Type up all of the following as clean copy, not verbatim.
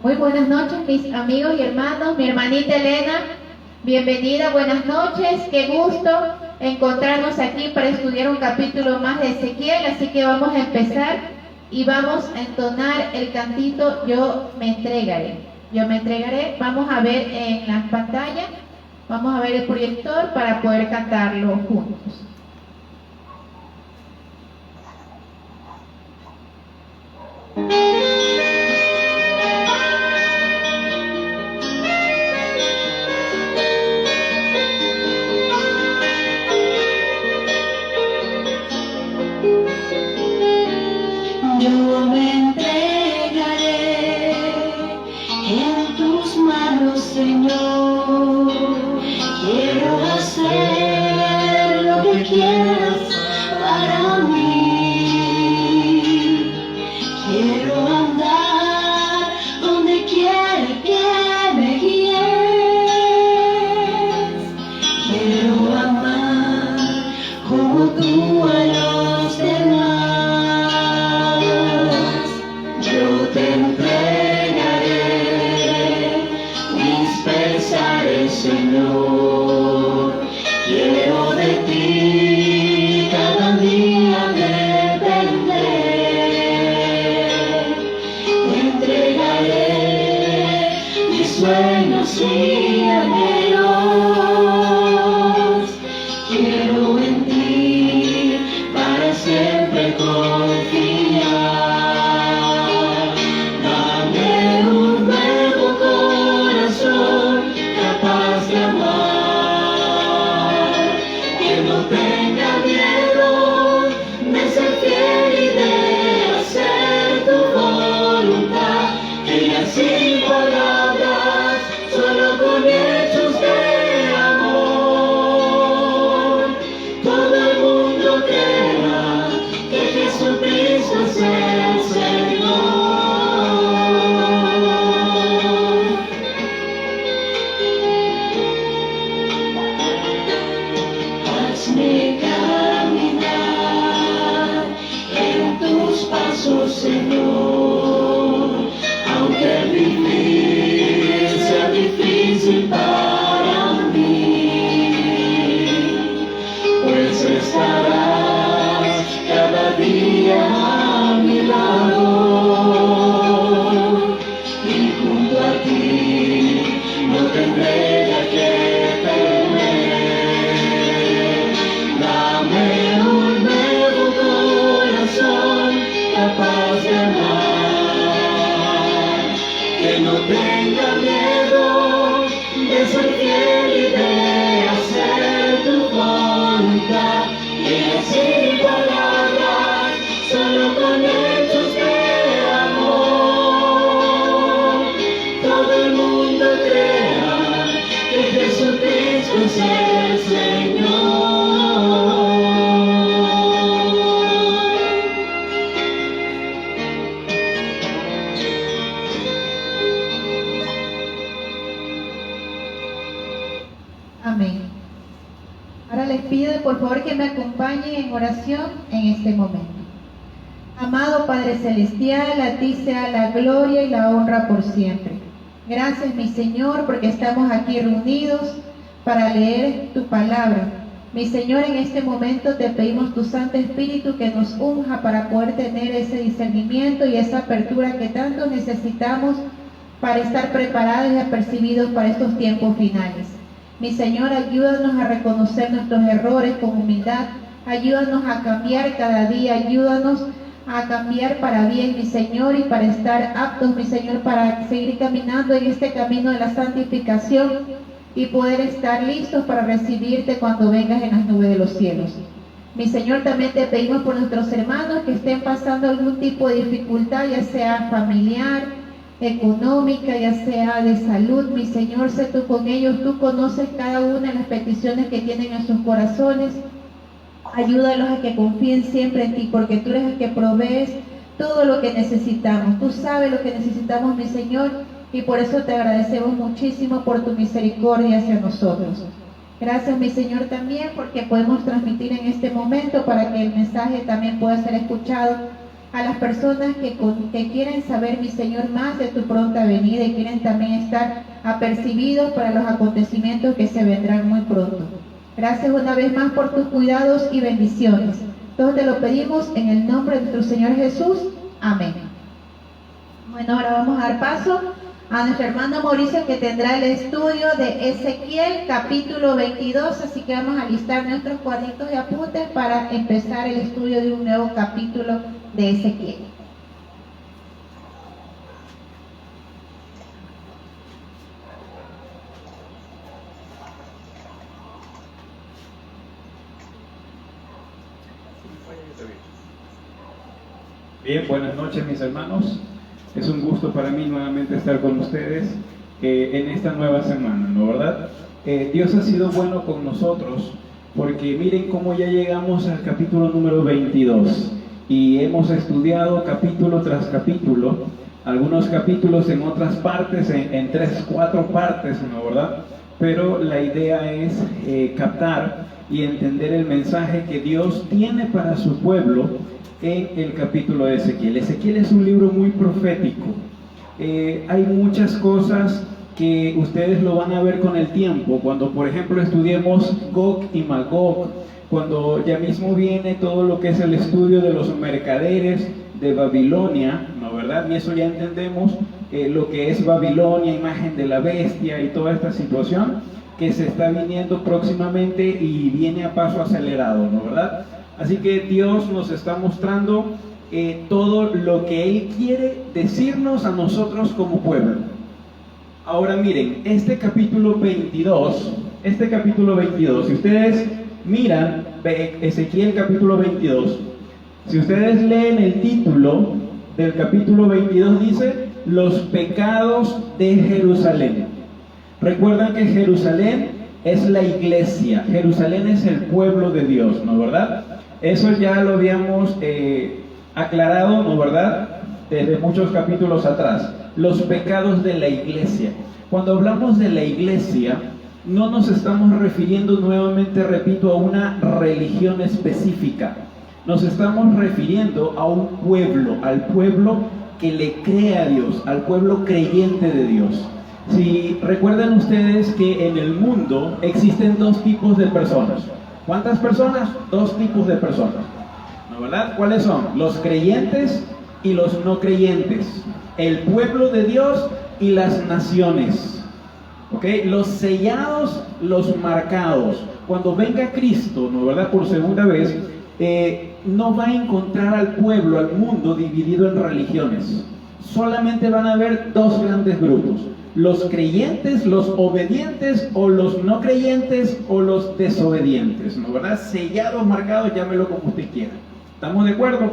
Muy buenas noches, mis amigos y hermanos, mi hermanita Elena, bienvenida, buenas noches, qué gusto encontrarnos aquí para estudiar un capítulo más de Ezequiel, así que vamos a empezar y vamos a entonar el cantito Yo me entregaré. Yo me entregaré, vamos a ver en la pantalla, vamos a ver el proyector para poder cantarlo juntos. Yo me entregaré en tus manos, Señor. Quiero hacer lo que quieras para mí. Quiero andar donde quiera que me guíes. Quiero amar como tú a los demás. Yo te entregaré mis pesares, Señor. Quiero de ti cada día depender. Te entregaré mis sueños y anhelos. Quiero en ti para siempre confiar. Dame un nuevo corazón capaz de amar, que no tenga miedo de ser fiel y de hacer tu voluntad, que ya sin palabras, solo con hechos de amor, todo el mundo crea que Jesucristo es el Señor. Hazme caminar en tus pasos, Señor, aunque vivir sea difícil para mí, pues estarás cada día a mi lado, y junto a ti no tendré ya que temer. Dame un nuevo corazón capaz de amar, que no tenga miedo de ser fiel y de hacer tu voluntad, que sin palabras, solo con hechos de amor, todo el mundo crea que Jesucristo es el Señor. Amén. Ahora les pido por favor que me acompañen en oración en este momento. Amado Padre Celestial, a ti sea la gloria y la honra por siempre. Gracias, mi Señor, porque estamos aquí reunidos para leer tu palabra. Mi Señor, en este momento te pedimos tu Santo Espíritu que nos unja para poder tener ese discernimiento y esa apertura que tanto necesitamos para estar preparados y apercibidos para estos tiempos finales. Mi Señor, ayúdanos a reconocer nuestros errores con humildad, ayúdanos a cambiar cada día, ayúdanos a cambiar para bien, mi Señor, y para estar aptos, mi Señor, para seguir caminando en este camino de la santificación y poder estar listos para recibirte cuando vengas en las nubes de los cielos. Mi Señor, también te pedimos por nuestros hermanos que estén pasando algún tipo de dificultad, ya sea familiar, económica, ya sea de salud. Mi Señor, sé tú con ellos, tú conoces cada una de las peticiones que tienen en sus corazones. Ayúdalos a que confíen siempre en ti, porque tú eres el que provees todo lo que necesitamos. Tú sabes lo que necesitamos, mi Señor, y por eso te agradecemos muchísimo por tu misericordia hacia nosotros. Gracias, mi Señor, también porque podemos transmitir en este momento para que el mensaje también pueda ser escuchado a las personas que quieren saber, mi Señor, más de tu pronta venida y quieren también estar apercibidos para los acontecimientos que se vendrán muy pronto. Gracias una vez más por tus cuidados y bendiciones. Todo te lo pedimos en el nombre de nuestro Señor Jesús. Amén. Bueno, ahora vamos a dar paso a nuestro hermano Mauricio, que tendrá el estudio de Ezequiel capítulo 22, así que vamos a listar nuestros cuadritos de apuntes para empezar el estudio de un nuevo capítulo de Ezequiel. Bien, buenas noches mis hermanos. Es un gusto para mí nuevamente estar con ustedes en esta nueva semana, ¿no verdad? Dios ha sido bueno con nosotros porque miren cómo ya llegamos al capítulo número 22 y hemos estudiado capítulo tras capítulo, algunos capítulos en otras partes, en 3, 4 partes, ¿no verdad? Pero la idea es captar y entender el mensaje que Dios tiene para su pueblo en el capítulo de Ezequiel. Ezequiel es un libro muy profético. Hay muchas cosas que ustedes lo van a ver con el tiempo, cuando por ejemplo estudiemos Gog y Magog, cuando ya mismo viene todo lo que es el estudio de los mercaderes de Babilonia, ¿no verdad? Y eso ya entendemos lo que es Babilonia, imagen de la bestia y toda esta situación que se está viniendo próximamente y viene a paso acelerado, ¿no verdad? Así que Dios nos está mostrando todo lo que Él quiere decirnos a nosotros como pueblo. Ahora miren, este capítulo 22, si ustedes miran Ezequiel capítulo 22, si ustedes leen el título del capítulo 22, dice los pecados de Jerusalén. Recuerdan que Jerusalén es la iglesia, Jerusalén es el pueblo de Dios, ¿no verdad? Eso ya lo habíamos aclarado, ¿no verdad? Desde muchos capítulos atrás. Los pecados de la iglesia. Cuando hablamos de la iglesia, no nos estamos refiriendo nuevamente, repito, a una religión específica. Nos estamos refiriendo a un pueblo, al pueblo que le cree a Dios, al pueblo creyente de Dios. Si recuerdan ustedes que en el mundo existen 2 tipos de personas. ¿Cuántas personas? 2 tipos de personas, ¿no verdad? ¿Cuáles son? Los creyentes y los no creyentes, el pueblo de Dios y las naciones, ¿ok? Los sellados, los marcados. Cuando venga Cristo, ¿no verdad? Por segunda vez, no va a encontrar al pueblo, al mundo dividido en religiones. Solamente van a haber 2 grandes grupos: los creyentes, los obedientes, o los no creyentes o los desobedientes, ¿no verdad? Sellados, marcados, llámelo como usted quiera. ¿Estamos de acuerdo?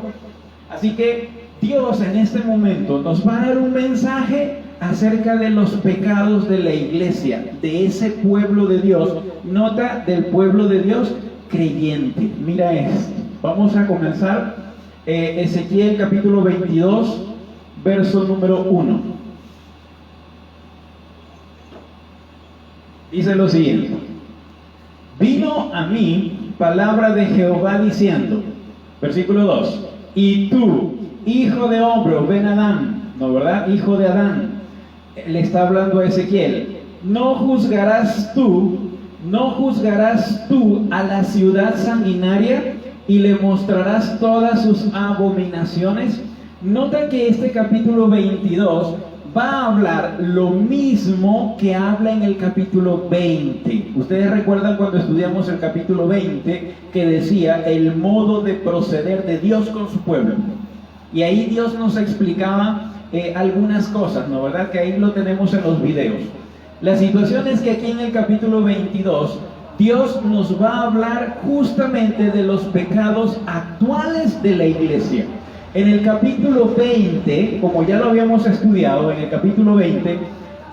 Así que Dios en este momento nos va a dar un mensaje acerca de los pecados de la iglesia, de ese pueblo de Dios. Nota, del pueblo de Dios creyente. Mira esto. Vamos a comenzar Ezequiel capítulo 22, verso número 1. Dice lo siguiente: vino a mí palabra de Jehová diciendo, versículo 2, y tú, hijo de hombre, Ben Adán, ¿no verdad? Hijo de Adán, le está hablando a Ezequiel, no juzgarás tú a la ciudad sanguinaria y le mostrarás todas sus abominaciones. Nota que este capítulo 22 va a hablar lo mismo que habla en el capítulo 20. Ustedes recuerdan cuando estudiamos el capítulo 20 que decía el modo de proceder de Dios con su pueblo. Y ahí Dios nos explicaba algunas cosas, ¿no verdad? Que ahí lo tenemos en los videos. La situación es que aquí en el capítulo 22 Dios nos va a hablar justamente de los pecados actuales de la iglesia. En el capítulo 20, como ya lo habíamos estudiado, en el capítulo 20,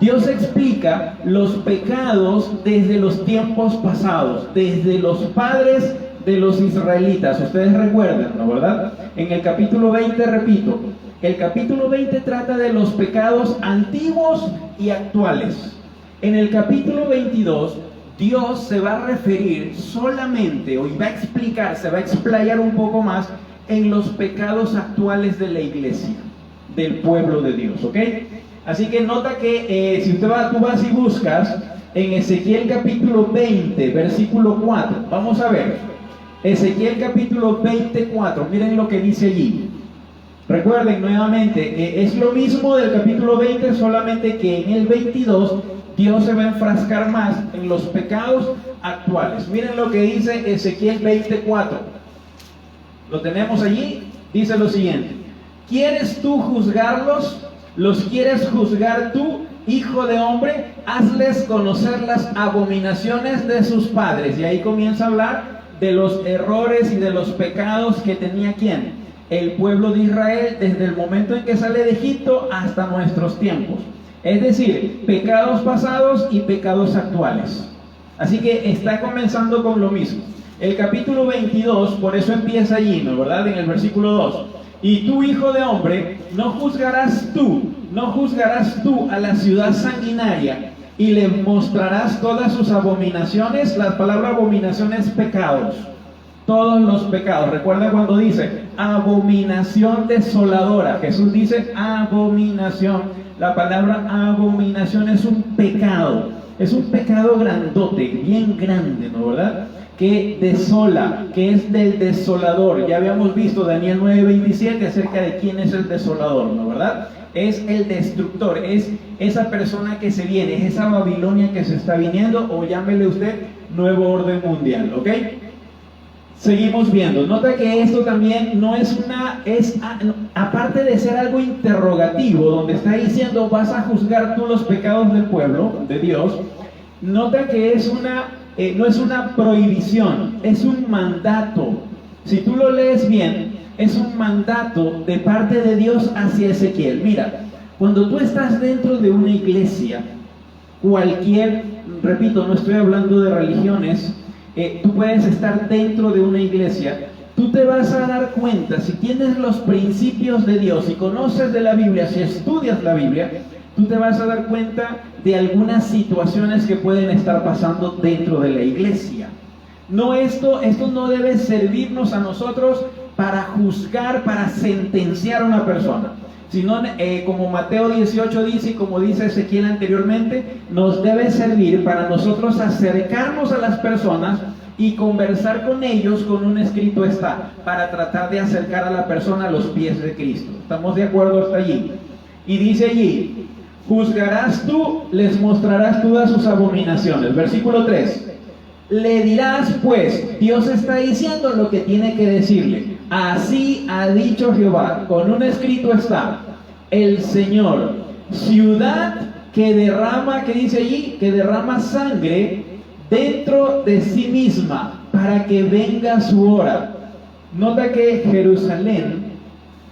Dios explica los pecados desde los tiempos pasados, desde los padres de los israelitas. Ustedes recuerdan, ¿no verdad? En el capítulo 20, repito, el capítulo 20 trata de los pecados antiguos y actuales. En el capítulo 22, Dios se va a referir solamente, o va a explicar, se va a explayar un poco más en los pecados actuales de la iglesia, del pueblo de Dios, ¿ok? Así que nota que si tú vas y buscas en Ezequiel capítulo 20, versículo 4, vamos a ver, Ezequiel capítulo 24, miren lo que dice allí. Recuerden nuevamente, es lo mismo del capítulo 20, solamente que en el 22 Dios se va a enfrascar más en los pecados actuales. Miren lo que dice Ezequiel 24. Lo tenemos allí, dice lo siguiente: ¿quieres tú juzgarlos? ¿Los quieres juzgar tú, hijo de hombre? Hazles conocer las abominaciones de sus padres. Y ahí comienza a hablar de los errores y de los pecados que tenía ¿quién? El pueblo de Israel desde el momento en que sale de Egipto hasta nuestros tiempos. Es decir, pecados pasados y pecados actuales. Así que está comenzando con lo mismo. El capítulo 22, por eso empieza allí, ¿no? ¿Verdad? En el versículo 2. Y tú, hijo de hombre, no juzgarás tú a la ciudad sanguinaria y le mostrarás todas sus abominaciones. La palabra abominación es pecados. Todos los pecados. Recuerda cuando dice abominación desoladora. Jesús dice abominación. La palabra abominación es un pecado. Es un pecado grandote, bien grande, ¿no? ¿Verdad? Que desola, que es del desolador. Ya habíamos visto Daniel 9:27 acerca de quién es el desolador, ¿no? ¿Verdad? Es el destructor, es esa persona que se viene, es esa Babilonia que se está viniendo, o llámele usted nuevo orden mundial, ¿ok? Seguimos viendo. Nota que esto también no es aparte de ser algo interrogativo, donde está diciendo vas a juzgar tú los pecados del pueblo de Dios. Nota que no es una prohibición, es un mandato. Si tú lo lees bien, es un mandato de parte de Dios hacia Ezequiel. Mira, cuando tú estás dentro de una iglesia, repito, no estoy hablando de religiones, tú puedes estar dentro de una iglesia, tú te vas a dar cuenta, si tienes los principios de Dios, si conoces de la Biblia, si estudias la Biblia, tú te vas a dar cuenta de algunas situaciones que pueden estar pasando dentro de la iglesia. Esto no debe servirnos a nosotros para juzgar, para sentenciar a una persona, sino como Mateo 18 dice y como dice Ezequiel anteriormente, nos debe servir para nosotros acercarnos a las personas y conversar con ellos con un escrito está, para tratar de acercar a la persona a los pies de Cristo. ¿Estamos de acuerdo hasta allí? Y dice allí, juzgarás tú, les mostrarás todas sus abominaciones. Versículo 3. Le dirás pues, Dios está diciendo lo que tiene que decirle. Así ha dicho Jehová, con un escrito está, el Señor, ciudad que derrama, ¿qué dice allí? Que derrama sangre dentro de sí misma, para que venga su hora. Nota que Jerusalén,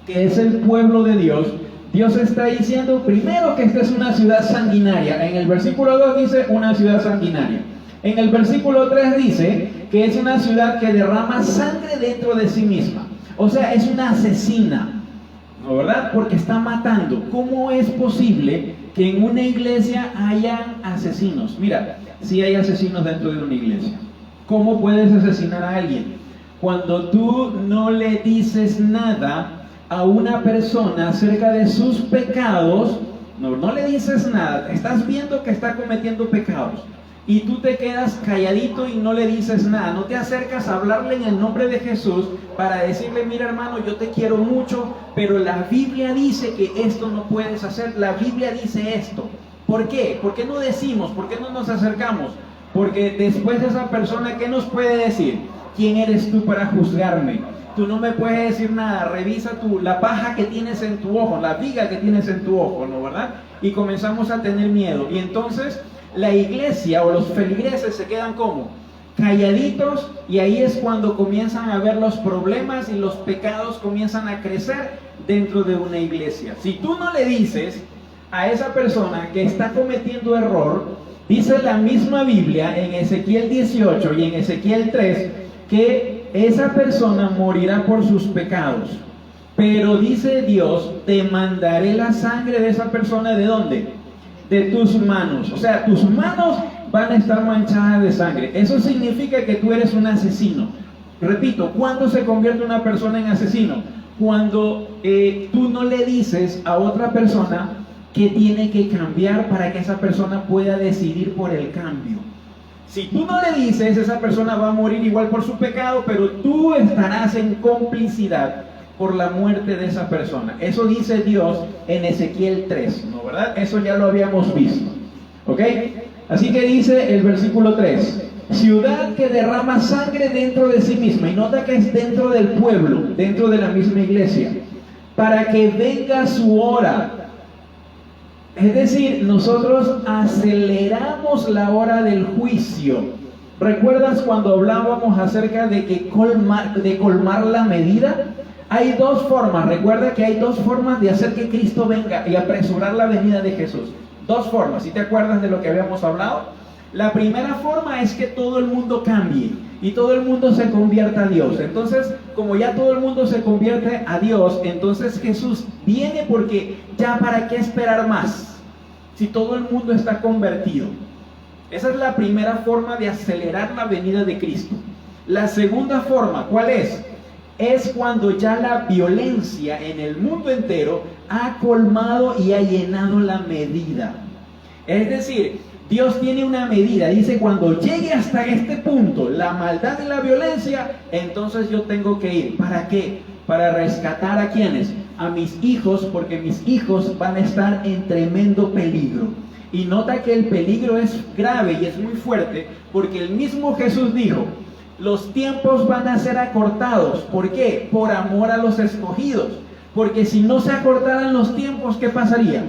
que es el pueblo de Dios, Dios está diciendo primero que esta es una ciudad sanguinaria. En el versículo 2 dice una ciudad sanguinaria. En el versículo 3 dice que es una ciudad que derrama sangre dentro de sí misma. O sea, es una asesina, ¿no? ¿Verdad? Porque está matando. ¿Cómo es posible que en una iglesia hayan asesinos? Mira, si hay asesinos dentro de una iglesia. ¿Cómo puedes asesinar a alguien? Cuando tú no le dices nada a una persona acerca de sus pecados, no le dices nada, estás viendo que está cometiendo pecados y tú te quedas calladito y no le dices nada, no te acercas a hablarle en el nombre de Jesús para decirle, mira hermano, yo te quiero mucho, pero la Biblia dice que esto no puedes hacer, la Biblia dice esto. ¿Por qué? ¿Por qué no decimos? ¿Por qué no nos acercamos? Porque después de esa persona, ¿qué nos puede decir? ¿Quién eres tú para juzgarme? Tú no me puedes decir nada, revisa la paja que tienes en tu ojo, la viga que tienes en tu ojo, ¿no? ¿Verdad? Y comenzamos a tener miedo. Y entonces la iglesia o los feligreses se quedan como calladitos, y ahí es cuando comienzan a ver los problemas y los pecados comienzan a crecer dentro de una iglesia. Si tú no le dices a esa persona que está cometiendo error, dice la misma Biblia en Ezequiel 18 y en Ezequiel 3 que esa persona morirá por sus pecados. Pero dice Dios, te mandaré la sangre de esa persona, ¿de dónde? De tus manos. O sea, tus manos van a estar manchadas de sangre. Eso significa que tú eres un asesino. repito, ¿cuándo se convierte una persona en asesino? Cuando tú no le dices a otra persona que tiene que cambiar para que esa persona pueda decidir por el cambio. Si tú no le dices, esa persona va a morir igual por su pecado, pero tú estarás en complicidad por la muerte de esa persona. Eso dice Dios en Ezequiel 3, ¿no verdad? Eso ya lo habíamos visto, ¿ok? Así que dice el versículo 3, ciudad que derrama sangre dentro de sí misma, y nota que es dentro del pueblo, dentro de la misma iglesia, para que venga su hora. Es decir, nosotros aceleramos la hora del juicio. ¿Recuerdas cuando hablábamos acerca de colmar la medida? Hay dos formas, recuerda que hay dos formas de hacer que Cristo venga y apresurar la venida de Jesús. Dos formas, ¿sí te acuerdas de lo que habíamos hablado? La primera forma es que todo el mundo cambie y todo el mundo se convierta a Dios. Entonces, como ya todo el mundo se convierte a Dios, entonces Jesús viene porque ya para qué esperar más, si todo el mundo está convertido. Esa es la primera forma de acelerar la venida de Cristo. La segunda forma, ¿cuál es? Es cuando ya la violencia en el mundo entero ha colmado y ha llenado la medida. Es decir, Dios tiene una medida, dice, cuando llegue hasta este punto la maldad y la violencia, entonces yo tengo que ir. ¿Para qué? Para rescatar a quienes, a mis hijos, porque mis hijos van a estar en tremendo peligro. Y nota que el peligro es grave y es muy fuerte, porque el mismo Jesús dijo, los tiempos van a ser acortados. ¿Por qué? Por amor a los escogidos. Porque si no se acortaran los tiempos, ¿qué pasaría?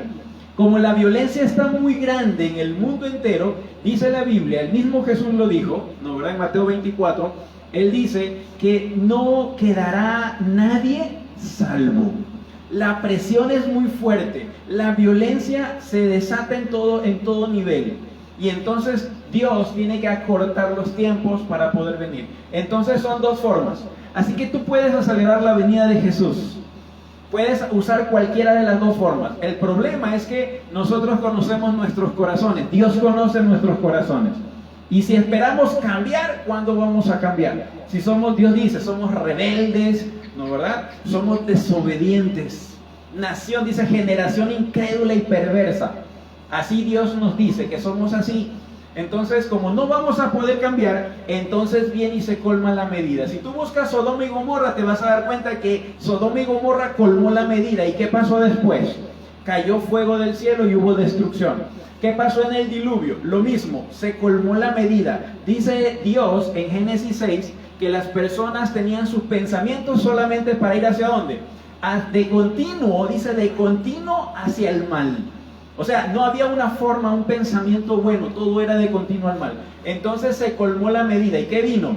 Como la violencia está muy grande en el mundo entero, dice la Biblia, el mismo Jesús lo dijo, ¿no verdad? En Mateo 24, Él dice que no quedará nadie salvo. La presión es muy fuerte, la violencia se desata en todo nivel. Y entonces Dios tiene que acortar los tiempos para poder venir. Entonces son dos formas. Así que tú puedes acelerar la venida de Jesús. Puedes usar cualquiera de las dos formas. El problema es que nosotros conocemos nuestros corazones. Dios conoce nuestros corazones. Y si esperamos cambiar, ¿cuándo vamos a cambiar? Si somos, Dios dice, somos rebeldes, ¿no verdad? Somos desobedientes. Nación, dice, generación incrédula y perversa. Así Dios nos dice que somos así. Entonces, como no vamos a poder cambiar, entonces viene y se colma la medida. Si tú buscas Sodoma y Gomorra, te vas a dar cuenta que Sodoma y Gomorra colmó la medida. ¿Y qué pasó después? Cayó fuego del cielo y hubo destrucción. ¿Qué pasó en el diluvio? Lo mismo, se colmó la medida. Dice Dios en Génesis 6 que las personas tenían sus pensamientos solamente para ir ¿hacia dónde? De continuo, dice, de continuo hacia el mal. O sea, no había una forma, un pensamiento bueno, todo era de continuo al mal. Entonces se colmó la medida. ¿Y qué vino?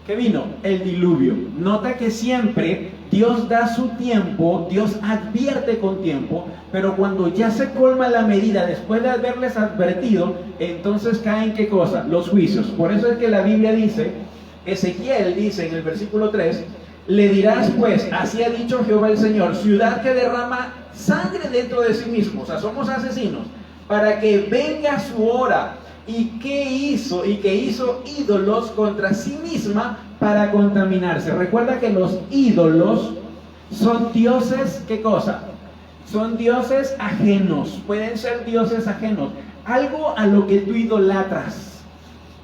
¿Qué vino? El diluvio. Nota que siempre Dios da su tiempo, Dios advierte con tiempo, pero cuando ya se colma la medida, después de haberles advertido, entonces caen ¿qué cosa? Los juicios. Por eso es que la Biblia dice, Ezequiel dice en el versículo 3, le dirás pues, así ha dicho Jehová el Señor, ciudad que derrama sangre dentro de sí mismo, o sea, somos asesinos, para que venga su hora. ¿Y qué hizo? Y que hizo ídolos contra sí misma para contaminarse. Recuerda que los ídolos son dioses, ¿qué cosa? Son dioses ajenos, pueden ser dioses ajenos, algo a lo que tú idolatras.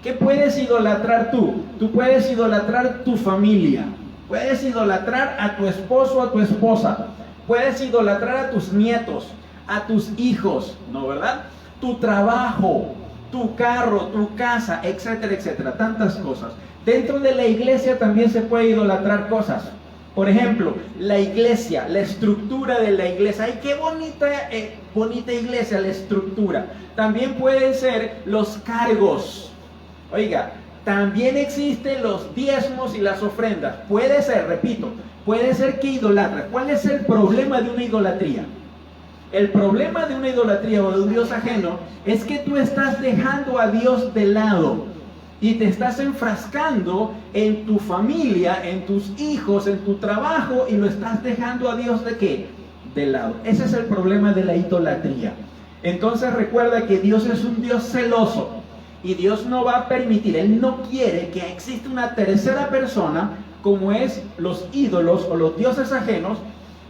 ¿Qué puedes idolatrar tú? Tú puedes idolatrar tu familia, puedes idolatrar a tu esposo o a tu esposa, puedes idolatrar a tus nietos, a tus hijos, ¿no verdad? Tu trabajo, tu carro, tu casa, etcétera, etcétera, tantas cosas. Dentro de la iglesia también se puede idolatrar cosas. Por ejemplo, la iglesia, la estructura de la iglesia. ¡Ay, qué bonita iglesia, la estructura! También pueden ser los cargos. Oiga, también existen los diezmos y las ofrendas. Puede ser, repito, puede ser que idolatra. ¿Cuál es el problema de una idolatría? El problema de una idolatría o de un Dios ajeno es que tú estás dejando a Dios de lado y te estás enfrascando en tu familia, en tus hijos, en tu trabajo y lo estás dejando a Dios ¿de qué? De lado. Ese es el problema de la idolatría. Entonces recuerda que Dios es un Dios celoso Y Dios no va a permitir, Él no quiere que exista una tercera persona, como es los ídolos o los dioses ajenos,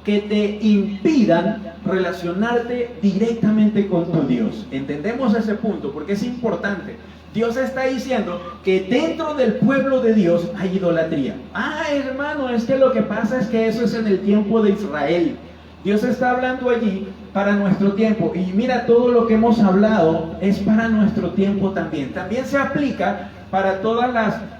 que te impidan relacionarte directamente con tu Dios. Entendemos ese punto porque es importante. Dios está diciendo que dentro del pueblo de Dios hay idolatría. Hermano, es que lo que pasa es que eso es en el tiempo de Israel. Dios está hablando allí para nuestro tiempo. Y mira, todo lo que hemos hablado es para nuestro tiempo también. También se aplica para todos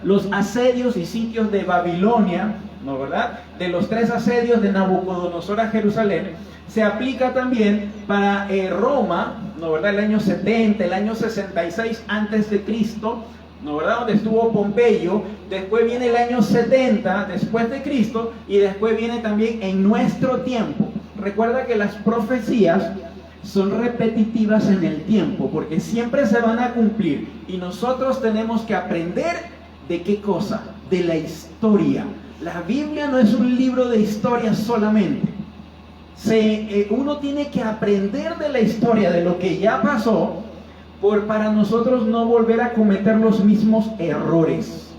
los asedios y sitios de Babilonia, ¿no verdad? De los 3 asedios de Nabucodonosor a Jerusalén. Se aplica también para Roma, ¿no verdad? El año 70, el año 66 antes de Cristo, ¿no verdad? Donde estuvo Pompeyo. Después viene el año 70 después de Cristo y después viene también en nuestro tiempo. Recuerda que las profecías son repetitivas en el tiempo porque siempre se van a cumplir y nosotros tenemos que aprender de qué cosa, de la historia. La Biblia no es un libro de historia solamente. Uno tiene que aprender de la historia, de lo que ya pasó, para nosotros no volver a cometer los mismos errores.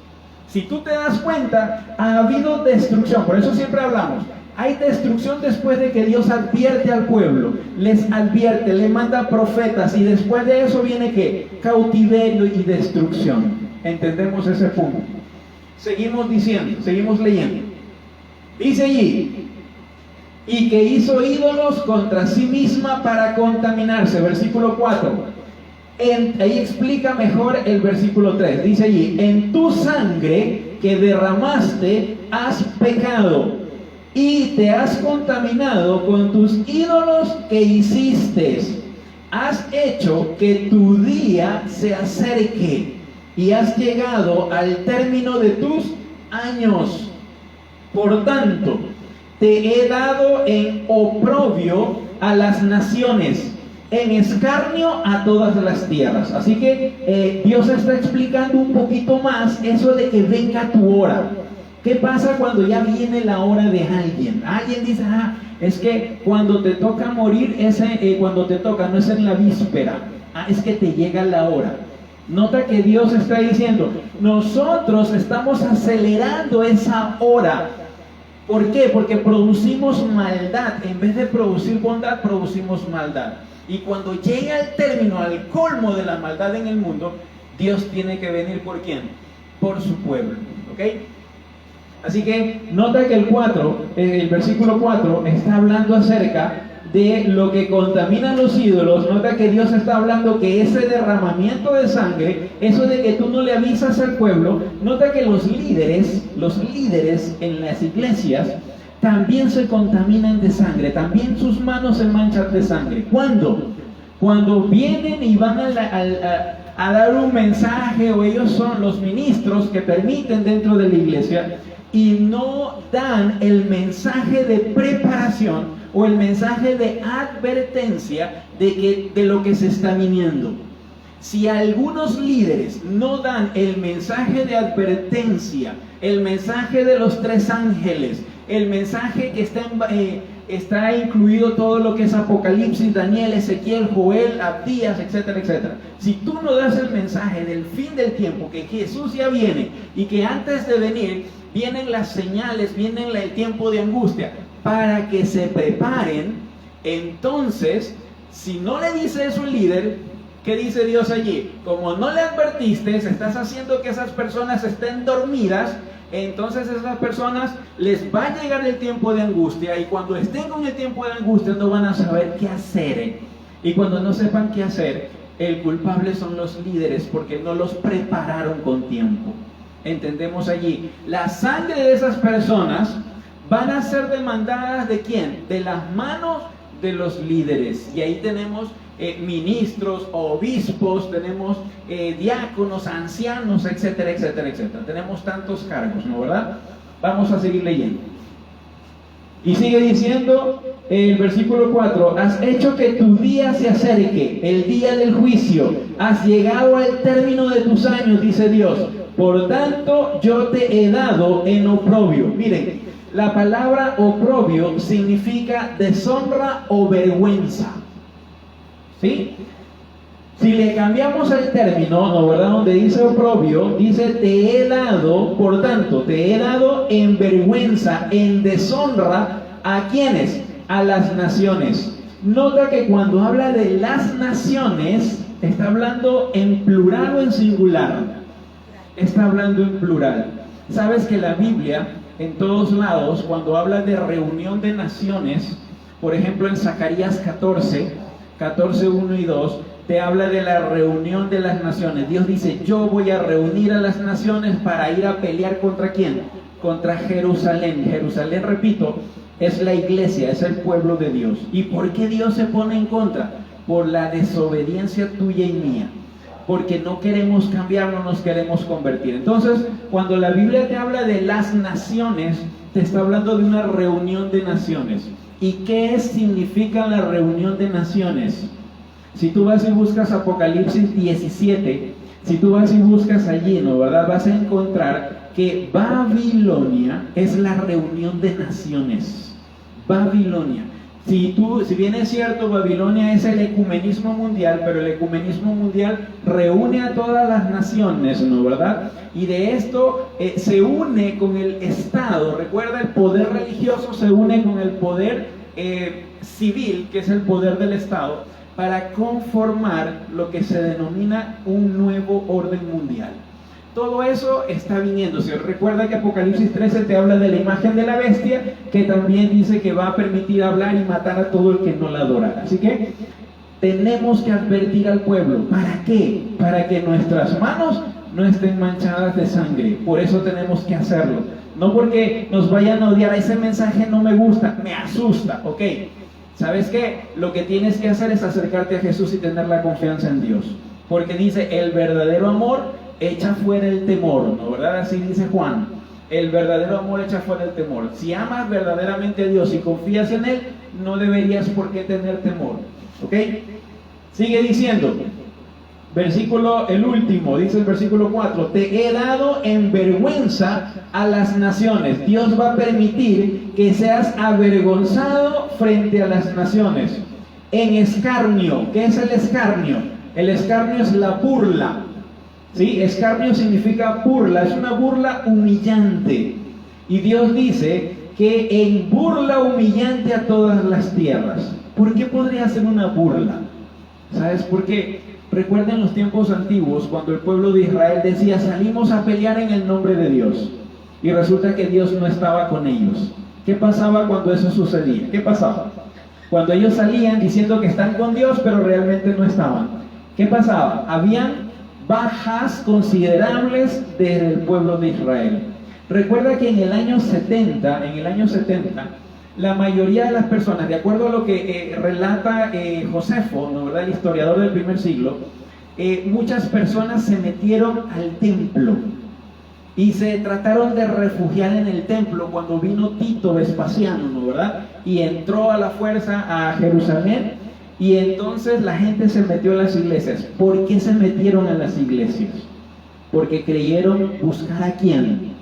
Si tú te das cuenta, ha habido destrucción, por eso siempre hablamos. Hay destrucción después de que Dios advierte al pueblo, les advierte, le manda profetas y después de eso viene ¿qué? Cautiverio y destrucción. ¿Entendemos ese punto? Seguimos diciendo, seguimos leyendo. Dice allí, y que hizo ídolos contra sí misma para contaminarse. Versículo 4. Ahí explica mejor el versículo 3. Dice allí, en tu sangre que derramaste has pecado y te has contaminado con tus ídolos que hiciste. Has hecho que tu día se acerque y has llegado al término de tus años. Por tanto, te he dado en oprobio a las naciones, en escarnio a todas las tierras. Así que Dios está explicando un poquito más eso de que venga tu hora. ¿Qué pasa cuando ya viene la hora de alguien? Alguien dice, es que cuando te toca morir, cuando te toca, no es en la víspera. Es que te llega la hora. Nota que Dios está diciendo, nosotros estamos acelerando esa hora. ¿Por qué? Porque producimos maldad. En vez de producir bondad, producimos maldad. Y cuando llegue al término, al colmo de la maldad en el mundo, Dios tiene que venir ¿por quién? Por su pueblo. ¿Ok? Así que nota que el versículo 4 está hablando acerca de lo que contaminan los ídolos. Nota que Dios está hablando que ese derramamiento de sangre, eso de que tú no le avisas al pueblo, nota que los líderes en las iglesias también se contaminan de sangre, también sus manos se manchan de sangre. ¿Cuándo? Cuando vienen y van a dar un mensaje, o ellos son los ministros que permiten dentro de la iglesia y no dan el mensaje de preparación o el mensaje de advertencia de lo que se está viniendo. Si algunos líderes no dan el mensaje de advertencia, el mensaje de los 3 ángeles, el mensaje que está incluido todo lo que es Apocalipsis, Daniel, Ezequiel, Joel, Abdías, etcétera, etcétera. Si tú no das el mensaje del fin del tiempo, que Jesús ya viene y que antes de venir vienen las señales, viene el tiempo de angustia, para que se preparen, entonces, si no le dice eso el líder, ¿qué dice Dios allí? Como no le advertiste, estás haciendo que esas personas estén dormidas, entonces a esas personas les va a llegar el tiempo de angustia, y cuando estén con el tiempo de angustia no van a saber qué hacer. Y cuando no sepan qué hacer, el culpable son los líderes, porque no los prepararon con tiempo. Entendemos allí, la sangre de esas personas van a ser demandadas ¿de quién? De las manos de los líderes. Y ahí tenemos ministros, obispos, tenemos diáconos, ancianos, etcétera, etcétera, etcétera. Tenemos tantos cargos, ¿no verdad? Vamos a seguir leyendo. Y sigue diciendo el versículo 4, has hecho que tu día se acerque, el día del juicio, has llegado al término de tus años, dice Dios. Por tanto, yo te he dado en oprobio. Miren, la palabra oprobio significa deshonra o vergüenza. ¿Sí? Si le cambiamos el término, ¿no verdad? Donde dice oprobio, dice te he dado, por tanto, te he dado en vergüenza, en deshonra, ¿a quiénes? A las naciones. Nota que cuando habla de las naciones, está hablando en plural o en singular. Está hablando en plural. Sabes que la Biblia, en todos lados, cuando habla de reunión de naciones, por ejemplo en Zacarías 14, 1 y 2, te habla de la reunión de las naciones. Dios dice, yo voy a reunir a las naciones para ir a pelear ¿contra quién? Contra Jerusalén. Jerusalén, repito, es la iglesia, es el pueblo de Dios. ¿Y por qué Dios se pone en contra? Por la desobediencia tuya y mía. Porque no queremos cambiar, no nos queremos convertir. Entonces, cuando la Biblia te habla de las naciones, te está hablando de una reunión de naciones. ¿Y qué significa la reunión de naciones? Si tú vas y buscas Apocalipsis 17, si tú vas y buscas allí, ¿no verdad? Vas a encontrar que Babilonia es la reunión de naciones. Babilonia. Si bien es cierto, Babilonia es el ecumenismo mundial, pero el ecumenismo mundial reúne a todas las naciones, ¿no verdad? Y de esto se une con el Estado. Recuerda, el poder religioso se une con el poder civil, que es el poder del Estado, para conformar lo que se denomina un nuevo orden mundial. Todo eso está viniendo. Si recuerda que Apocalipsis 13 te habla de la imagen de la bestia, que también dice que va a permitir hablar y matar a todo el que no la adora. Así que tenemos que advertir al pueblo. ¿Para qué? Para que nuestras manos no estén manchadas de sangre. Por eso tenemos que hacerlo. No porque nos vayan a odiar. Ese mensaje no me gusta, me asusta. Ok, ¿sabes qué? Lo que tienes que hacer es acercarte a Jesús y tener la confianza en Dios. Porque dice, el verdadero amor echa fuera el temor, ¿no verdad? Así dice Juan. El verdadero amor echa fuera el temor. Si amas verdaderamente a Dios y confías en Él, no deberías por qué tener temor. ¿Ok? Sigue diciendo. Versículo, el último, dice el versículo 4. Te he dado en vergüenza a las naciones. Dios va a permitir que seas avergonzado frente a las naciones. En escarnio. ¿Qué es el escarnio? El escarnio es la burla. ¿Sí? Escarnio significa burla, es una burla humillante. Y Dios dice que en burla humillante a todas las tierras. ¿Por qué podría ser una burla? ¿Sabes por qué? Recuerden los tiempos antiguos cuando el pueblo de Israel decía, salimos a pelear en el nombre de Dios. Y resulta que Dios no estaba con ellos. ¿Qué pasaba cuando eso sucedía? ¿Qué pasaba? Cuando ellos salían diciendo que están con Dios, pero realmente no estaban. ¿Qué pasaba? Habían bajas considerables del pueblo de Israel. Recuerda que en el año 70, la mayoría de las personas, de acuerdo a lo que relata Josefo, ¿no verdad? El historiador del primer siglo, muchas personas se metieron al templo y se trataron de refugiar en el templo cuando vino Tito Vespasiano, ¿no verdad? Y entró a la fuerza a Jerusalén. Y entonces la gente se metió a las iglesias. ¿Por qué se metieron a las iglesias? Porque creyeron buscar a quién,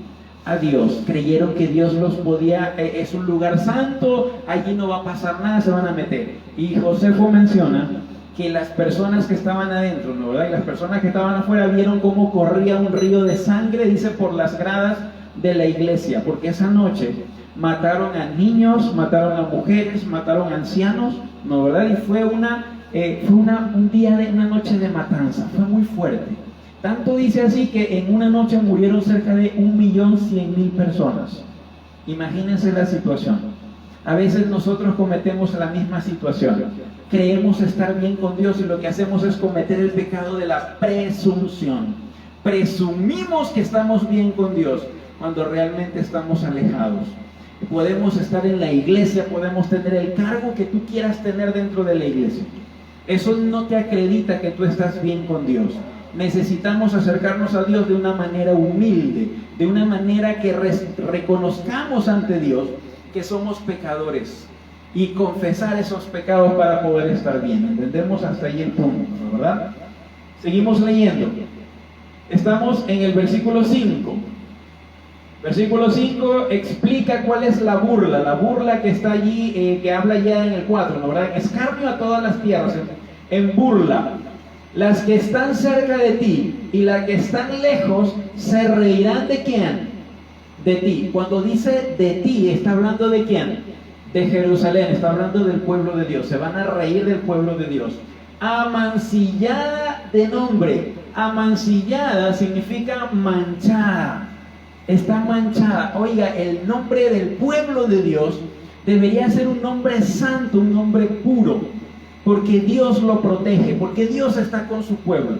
a Dios. Creyeron que Dios los podía, es un lugar santo, allí no va a pasar nada, se van a meter. Y Josefo menciona que las personas que estaban adentro, ¿no verdad? Y las personas que estaban afuera vieron cómo corría un río de sangre, dice, por las gradas de la iglesia. Porque esa noche mataron a niños, mataron a mujeres, mataron a ancianos, ¿no verdad? Y fue una noche de matanza, fue muy fuerte. Tanto dice así que en una noche murieron cerca de 1.100.000 personas. Imagínense la situación. A veces nosotros cometemos la misma situación. Creemos estar bien con Dios y lo que hacemos es cometer el pecado de la presunción. Presumimos que estamos bien con Dios cuando realmente estamos alejados. Podemos estar en la iglesia, podemos tener el cargo que tú quieras tener dentro de la iglesia. Eso no te acredita que tú estás bien con Dios. Necesitamos acercarnos a Dios de una manera humilde, de una manera que reconozcamos ante Dios que somos pecadores y confesar esos pecados para poder estar bien. ¿Entendemos hasta ahí el punto, verdad? Seguimos leyendo. Estamos en el versículo 5. Versículo 5 explica cuál es la burla que está allí, que habla ya en el 4, ¿no verdad? Escarnio a todas las tierras, en burla. Las que están cerca de ti y las que están lejos se reirán de quién? De ti. Cuando dice de ti, ¿está hablando de quién? De Jerusalén, está hablando del pueblo de Dios. Se van a reír del pueblo de Dios. Amancillada de nombre. Amancillada significa manchada. Está manchada. Oiga, el nombre del pueblo de Dios debería ser un nombre santo, un nombre puro, porque Dios lo protege, porque Dios está con su pueblo.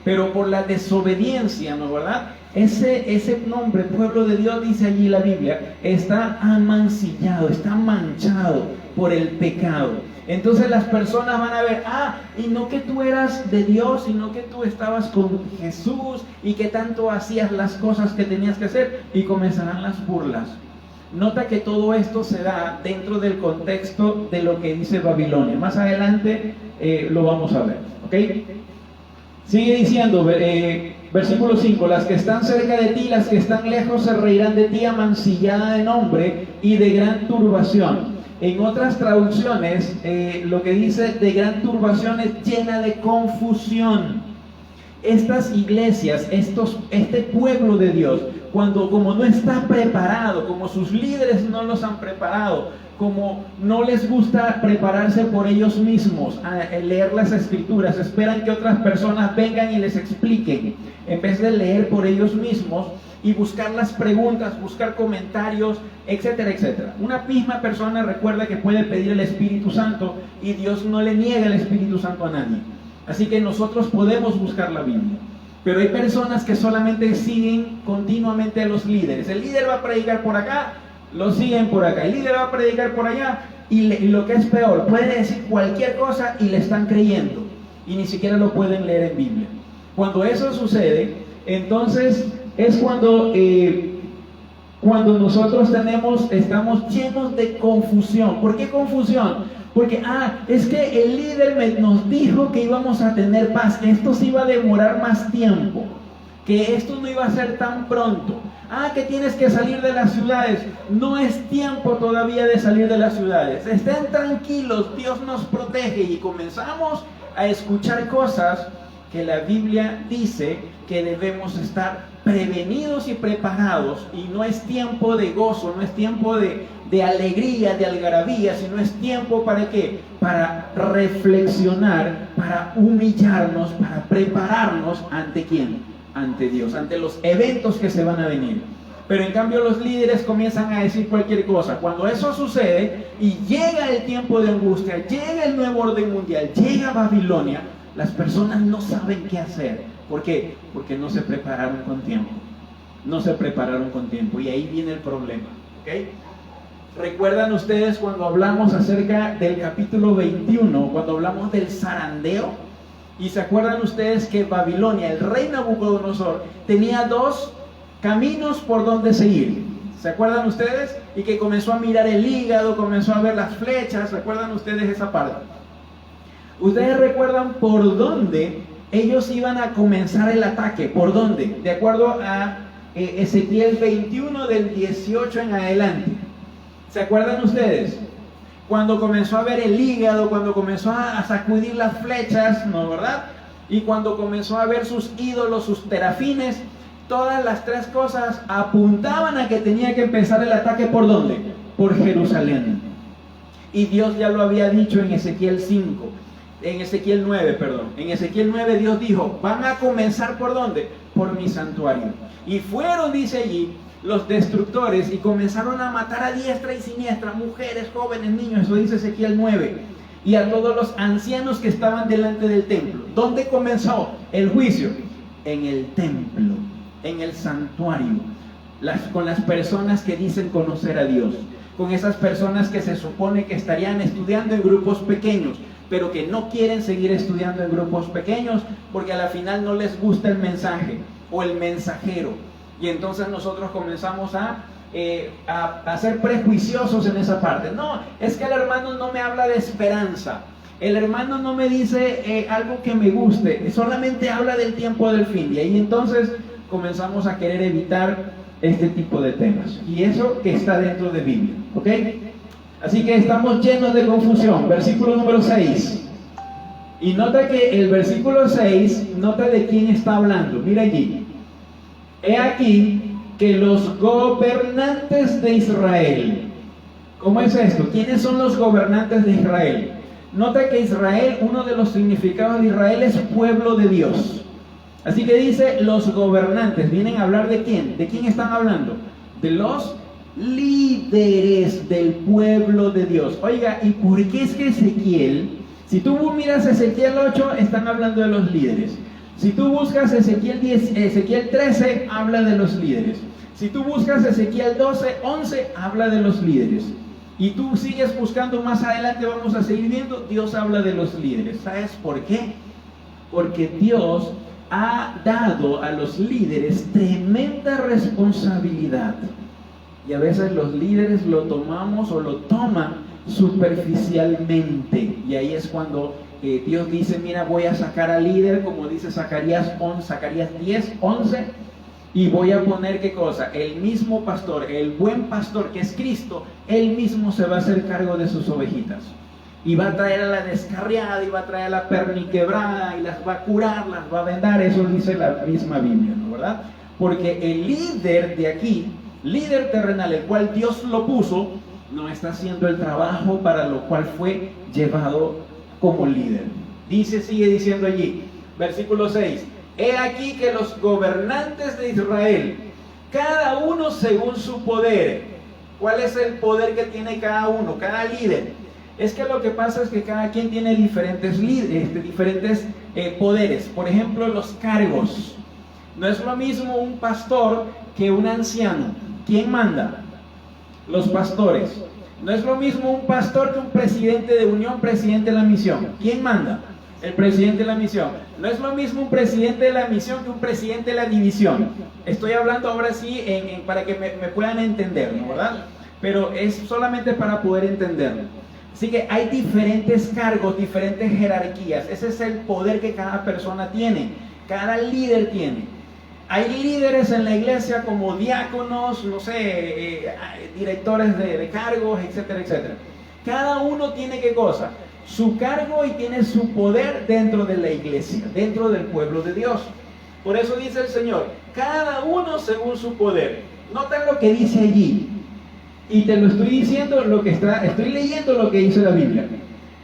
Pero por la desobediencia, ¿no verdad? Ese nombre, pueblo de Dios, dice allí la Biblia, está amancillado, está manchado por el pecado. Entonces las personas van a ver, y no que tú eras de Dios, sino que tú estabas con Jesús y que tanto hacías las cosas que tenías que hacer, y comenzarán las burlas. Nota que todo esto se da dentro del contexto de lo que dice Babilonia. Más adelante lo vamos a ver, ¿ok? Sigue diciendo, versículo 5, las que están cerca de ti, las que están lejos se reirán de ti, amancillada de nombre y de gran turbación. En otras traducciones, lo que dice de gran turbación es llena de confusión. Estas iglesias, este pueblo de Dios, como no está preparado, como sus líderes no los han preparado, como no les gusta prepararse por ellos mismos, a leer las escrituras, esperan que otras personas vengan y les expliquen, en vez de leer por ellos mismos y buscar las preguntas, buscar comentarios, etcétera, etcétera. Una misma persona recuerda que puede pedir el Espíritu Santo y Dios no le niega el Espíritu Santo a nadie. Así que nosotros podemos buscar la Biblia. Pero hay personas que solamente siguen continuamente a los líderes. El líder va a predicar por acá, lo siguen por acá. El líder va a predicar por allá y lo que es peor, puede decir cualquier cosa y le están creyendo. Y ni siquiera lo pueden leer en Biblia. Cuando eso sucede, entonces es cuando nosotros estamos llenos de confusión. ¿Por qué confusión? Porque, es que el líder nos dijo que íbamos a tener paz, que esto se iba a demorar más tiempo, que esto no iba a ser tan pronto. Que tienes que salir de las ciudades. No es tiempo todavía de salir de las ciudades. Estén tranquilos, Dios nos protege. Y comenzamos a escuchar cosas que la Biblia dice que debemos estar prevenidos y preparados. Y no es tiempo de gozo, no es tiempo de alegría, de algarabía, sino es tiempo ¿para qué? Para reflexionar, para humillarnos, para prepararnos ante ¿quién? Ante Dios, ante los eventos que se van a venir. Pero en cambio los líderes comienzan a decir cualquier cosa. Cuando eso sucede y llega el tiempo de angustia, llega el nuevo orden mundial, llega Babilonia, las personas no saben qué hacer. ¿Por qué? Porque no se prepararon con tiempo. No se prepararon con tiempo y ahí viene el problema, ¿ok? ¿Recuerdan ustedes cuando hablamos acerca del capítulo 21, cuando hablamos del zarandeo? Y se acuerdan ustedes que Babilonia, el rey Nabucodonosor, tenía dos caminos por donde seguir. ¿Se acuerdan ustedes? Y que comenzó a mirar el hígado, comenzó a ver las flechas. ¿Se acuerdan ustedes esa parte? ¿Ustedes recuerdan por dónde ellos iban a comenzar el ataque? ¿Por dónde? De acuerdo a Ezequiel 21 del 18 en adelante. ¿Se acuerdan ustedes? Cuando comenzó a ver el hígado, cuando comenzó a sacudir las flechas, ¿no verdad? Y cuando comenzó a ver sus ídolos, sus terafines, todas las tres cosas apuntaban a que tenía que empezar el ataque. ¿Por dónde? Por Jerusalén. Y Dios ya lo había dicho en Ezequiel 5, en Ezequiel 9, perdón. En Ezequiel 9 Dios dijo, van a comenzar ¿por dónde? Por mi santuario. Y fueron, dice allí, los destructores y comenzaron a matar a diestra y siniestra, mujeres, jóvenes, niños, eso dice Ezequiel 9, y a todos los ancianos que estaban delante del templo. ¿Dónde comenzó el juicio? En el templo, en el santuario, con las personas que dicen conocer a Dios, con esas personas que se supone que estarían estudiando en grupos pequeños, pero que no quieren seguir estudiando en grupos pequeños porque a la final no les gusta el mensaje o el mensajero. Y entonces nosotros comenzamos a ser prejuiciosos en esa parte. No, es que el hermano no me habla de esperanza. El hermano no me dice algo que me guste. Solamente habla del tiempo del fin. Y ahí entonces comenzamos a querer evitar este tipo de temas. Y eso que está dentro de Biblia. ¿Ok? Así que estamos llenos de confusión. Versículo número 6. Y nota que el versículo 6, nota de quién está hablando. Mira allí. He aquí que los gobernantes de Israel. ¿Cómo es esto? ¿Quiénes son los gobernantes de Israel? Nota que Israel, uno de los significados de Israel es pueblo de Dios. Así que dice los gobernantes. ¿Vienen a hablar de quién? ¿De quién están hablando? De los líderes del pueblo de Dios. Oiga, ¿y por qué es que Ezequiel, si tú miras Ezequiel 8, están hablando de los líderes? Si tú buscas Ezequiel 10, Ezequiel 13, habla de los líderes. Si tú buscas Ezequiel 12, 11, habla de los líderes. Y tú sigues buscando más adelante, vamos a seguir viendo, Dios habla de los líderes. ¿Sabes por qué? Porque Dios ha dado a los líderes tremenda responsabilidad. Y a veces los líderes lo tomamos o lo toman superficialmente. Y ahí es cuando Dios dice, mira, voy a sacar al líder, como dice Zacarías 10, 11, y voy a poner, ¿qué cosa? El mismo pastor, el buen pastor que es Cristo, él mismo se va a hacer cargo de sus ovejitas. Y va a traer a la descarriada, y va a traer a la perniquebrada, y las va a curar, las va a vendar. Eso dice la misma Biblia, ¿no? ¿Verdad? Porque el líder de aquí, líder terrenal, el cual Dios lo puso, no está haciendo el trabajo para lo cual fue llevado como líder. Sigue diciendo allí, versículo 6, he aquí que los gobernantes de Israel, cada uno según su poder. ¿Cuál es el poder que tiene cada uno, cada líder? Es que lo que pasa es que cada quien tiene diferentes poderes. Por ejemplo, los cargos. No es lo mismo un pastor que un anciano. ¿Quién manda? Los pastores. No es lo mismo un pastor que un presidente de unión, presidente de la misión. ¿Quién manda? El presidente de la misión. No es lo mismo un presidente de la misión que un presidente de la división. Estoy hablando ahora sí para que me puedan entender, ¿no? ¿Verdad? Pero es solamente para poder entenderlo. Así que hay diferentes cargos, diferentes jerarquías. Ese es el poder que cada persona tiene, cada líder tiene. Hay líderes en la iglesia como diáconos, no sé, directores de cargos, etcétera, etcétera. Cada uno tiene, ¿qué cosa? Su cargo y tiene su poder dentro de la iglesia, dentro del pueblo de Dios. Por eso dice el Señor, cada uno según su poder. Noten lo que dice allí. Y te lo estoy diciendo, estoy leyendo lo que dice la Biblia.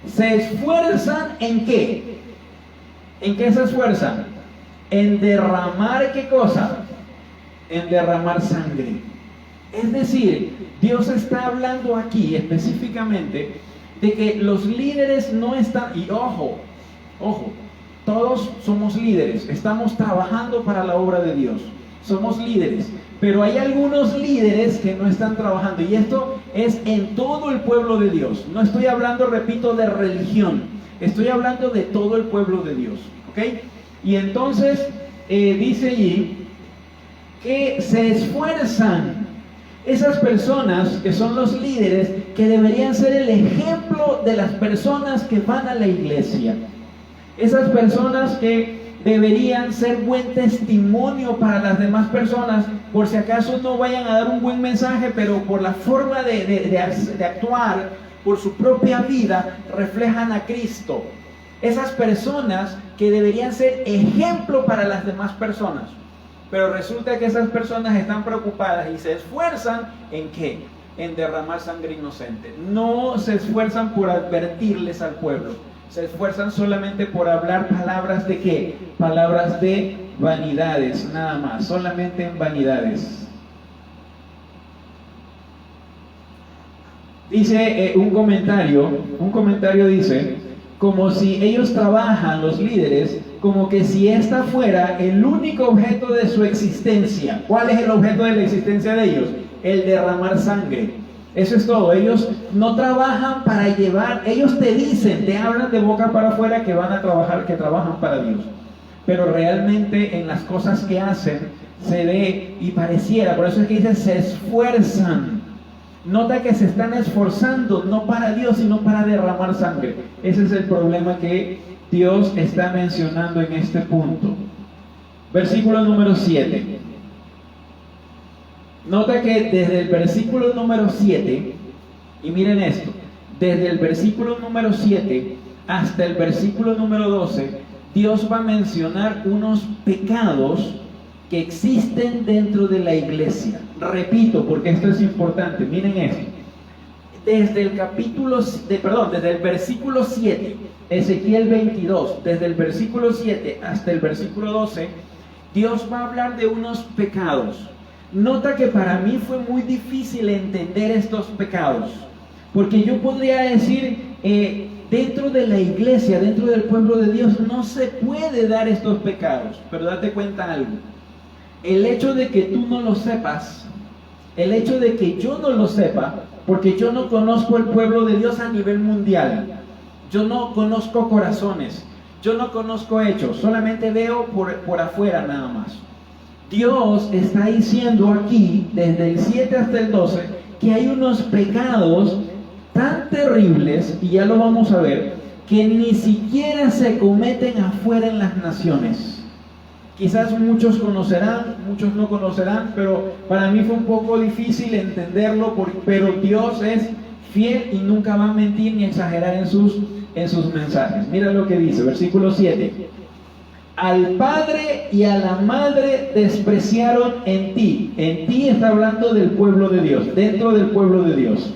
¿Se esfuerzan en qué? ¿En qué se esfuerzan? En derramar, ¿qué cosa? En derramar sangre. Es decir, Dios está hablando aquí específicamente de que los líderes no están, y ojo, todos somos líderes, estamos trabajando para la obra de Dios, somos líderes, pero hay algunos líderes que no están trabajando, y esto es en todo el pueblo de Dios. No estoy hablando, repito, de religión, estoy hablando de todo el pueblo de Dios, ¿ok? Y entonces dice allí que se esfuerzan esas personas que son los líderes, que deberían ser el ejemplo de las personas que van a la iglesia. Esas personas que deberían ser buen testimonio para las demás personas, por si acaso no vayan a dar un buen mensaje, pero por la forma de actuar, por su propia vida, reflejan a Cristo. Esas personas que deberían ser ejemplo para las demás personas. Pero resulta que esas personas están preocupadas y se esfuerzan ¿en qué? En derramar sangre inocente. No se esfuerzan por advertirles al pueblo. Se esfuerzan solamente por hablar palabras de ¿qué? Palabras de vanidades, nada más. Solamente en vanidades. Dice un comentario dice, como si ellos trabajan, los líderes, como que si esta fuera el único objeto de su existencia. ¿Cuál es el objeto de la existencia de ellos? El derramar sangre. Eso es todo. Ellos no trabajan para llevar, ellos te dicen, te hablan de boca para afuera que van a trabajar, que trabajan para Dios. Pero realmente en las cosas que hacen se ve y pareciera, por eso es que dice se esfuerzan. Nota que se están esforzando no para Dios, sino para derramar sangre. Ese es el problema que Dios está mencionando en este punto. Versículo número 7. Nota que desde el versículo número 7, y miren esto, desde el versículo número 7 hasta el versículo número 12, Dios va a mencionar unos pecados que existen dentro de la iglesia. Repito, porque esto es importante, miren esto. Desde el desde el versículo 7, Ezequiel 22, desde el versículo 7 hasta el versículo 12, Dios va a hablar de unos pecados. Nota que para mí fue muy difícil entender estos pecados, porque yo podría decir, dentro de la iglesia, dentro del pueblo de Dios, no se puede dar estos pecados. Pero date cuenta algo, el hecho de que tú no lo sepas, el hecho de que yo no lo sepa, porque yo no conozco el pueblo de Dios a nivel mundial, yo no conozco corazones, yo no conozco hechos, solamente veo por afuera nada más. Dios está diciendo aquí, desde el 7 hasta el 12, que hay unos pecados tan terribles, y ya lo vamos a ver, que ni siquiera se cometen afuera en las naciones. Quizás muchos conocerán, muchos no conocerán, pero para mí fue un poco difícil entenderlo, pero Dios es fiel y nunca va a mentir ni exagerar en sus mensajes. Mira lo que dice, versículo 7. Al padre y a la madre despreciaron en ti. En ti está hablando del pueblo de Dios, dentro del pueblo de Dios.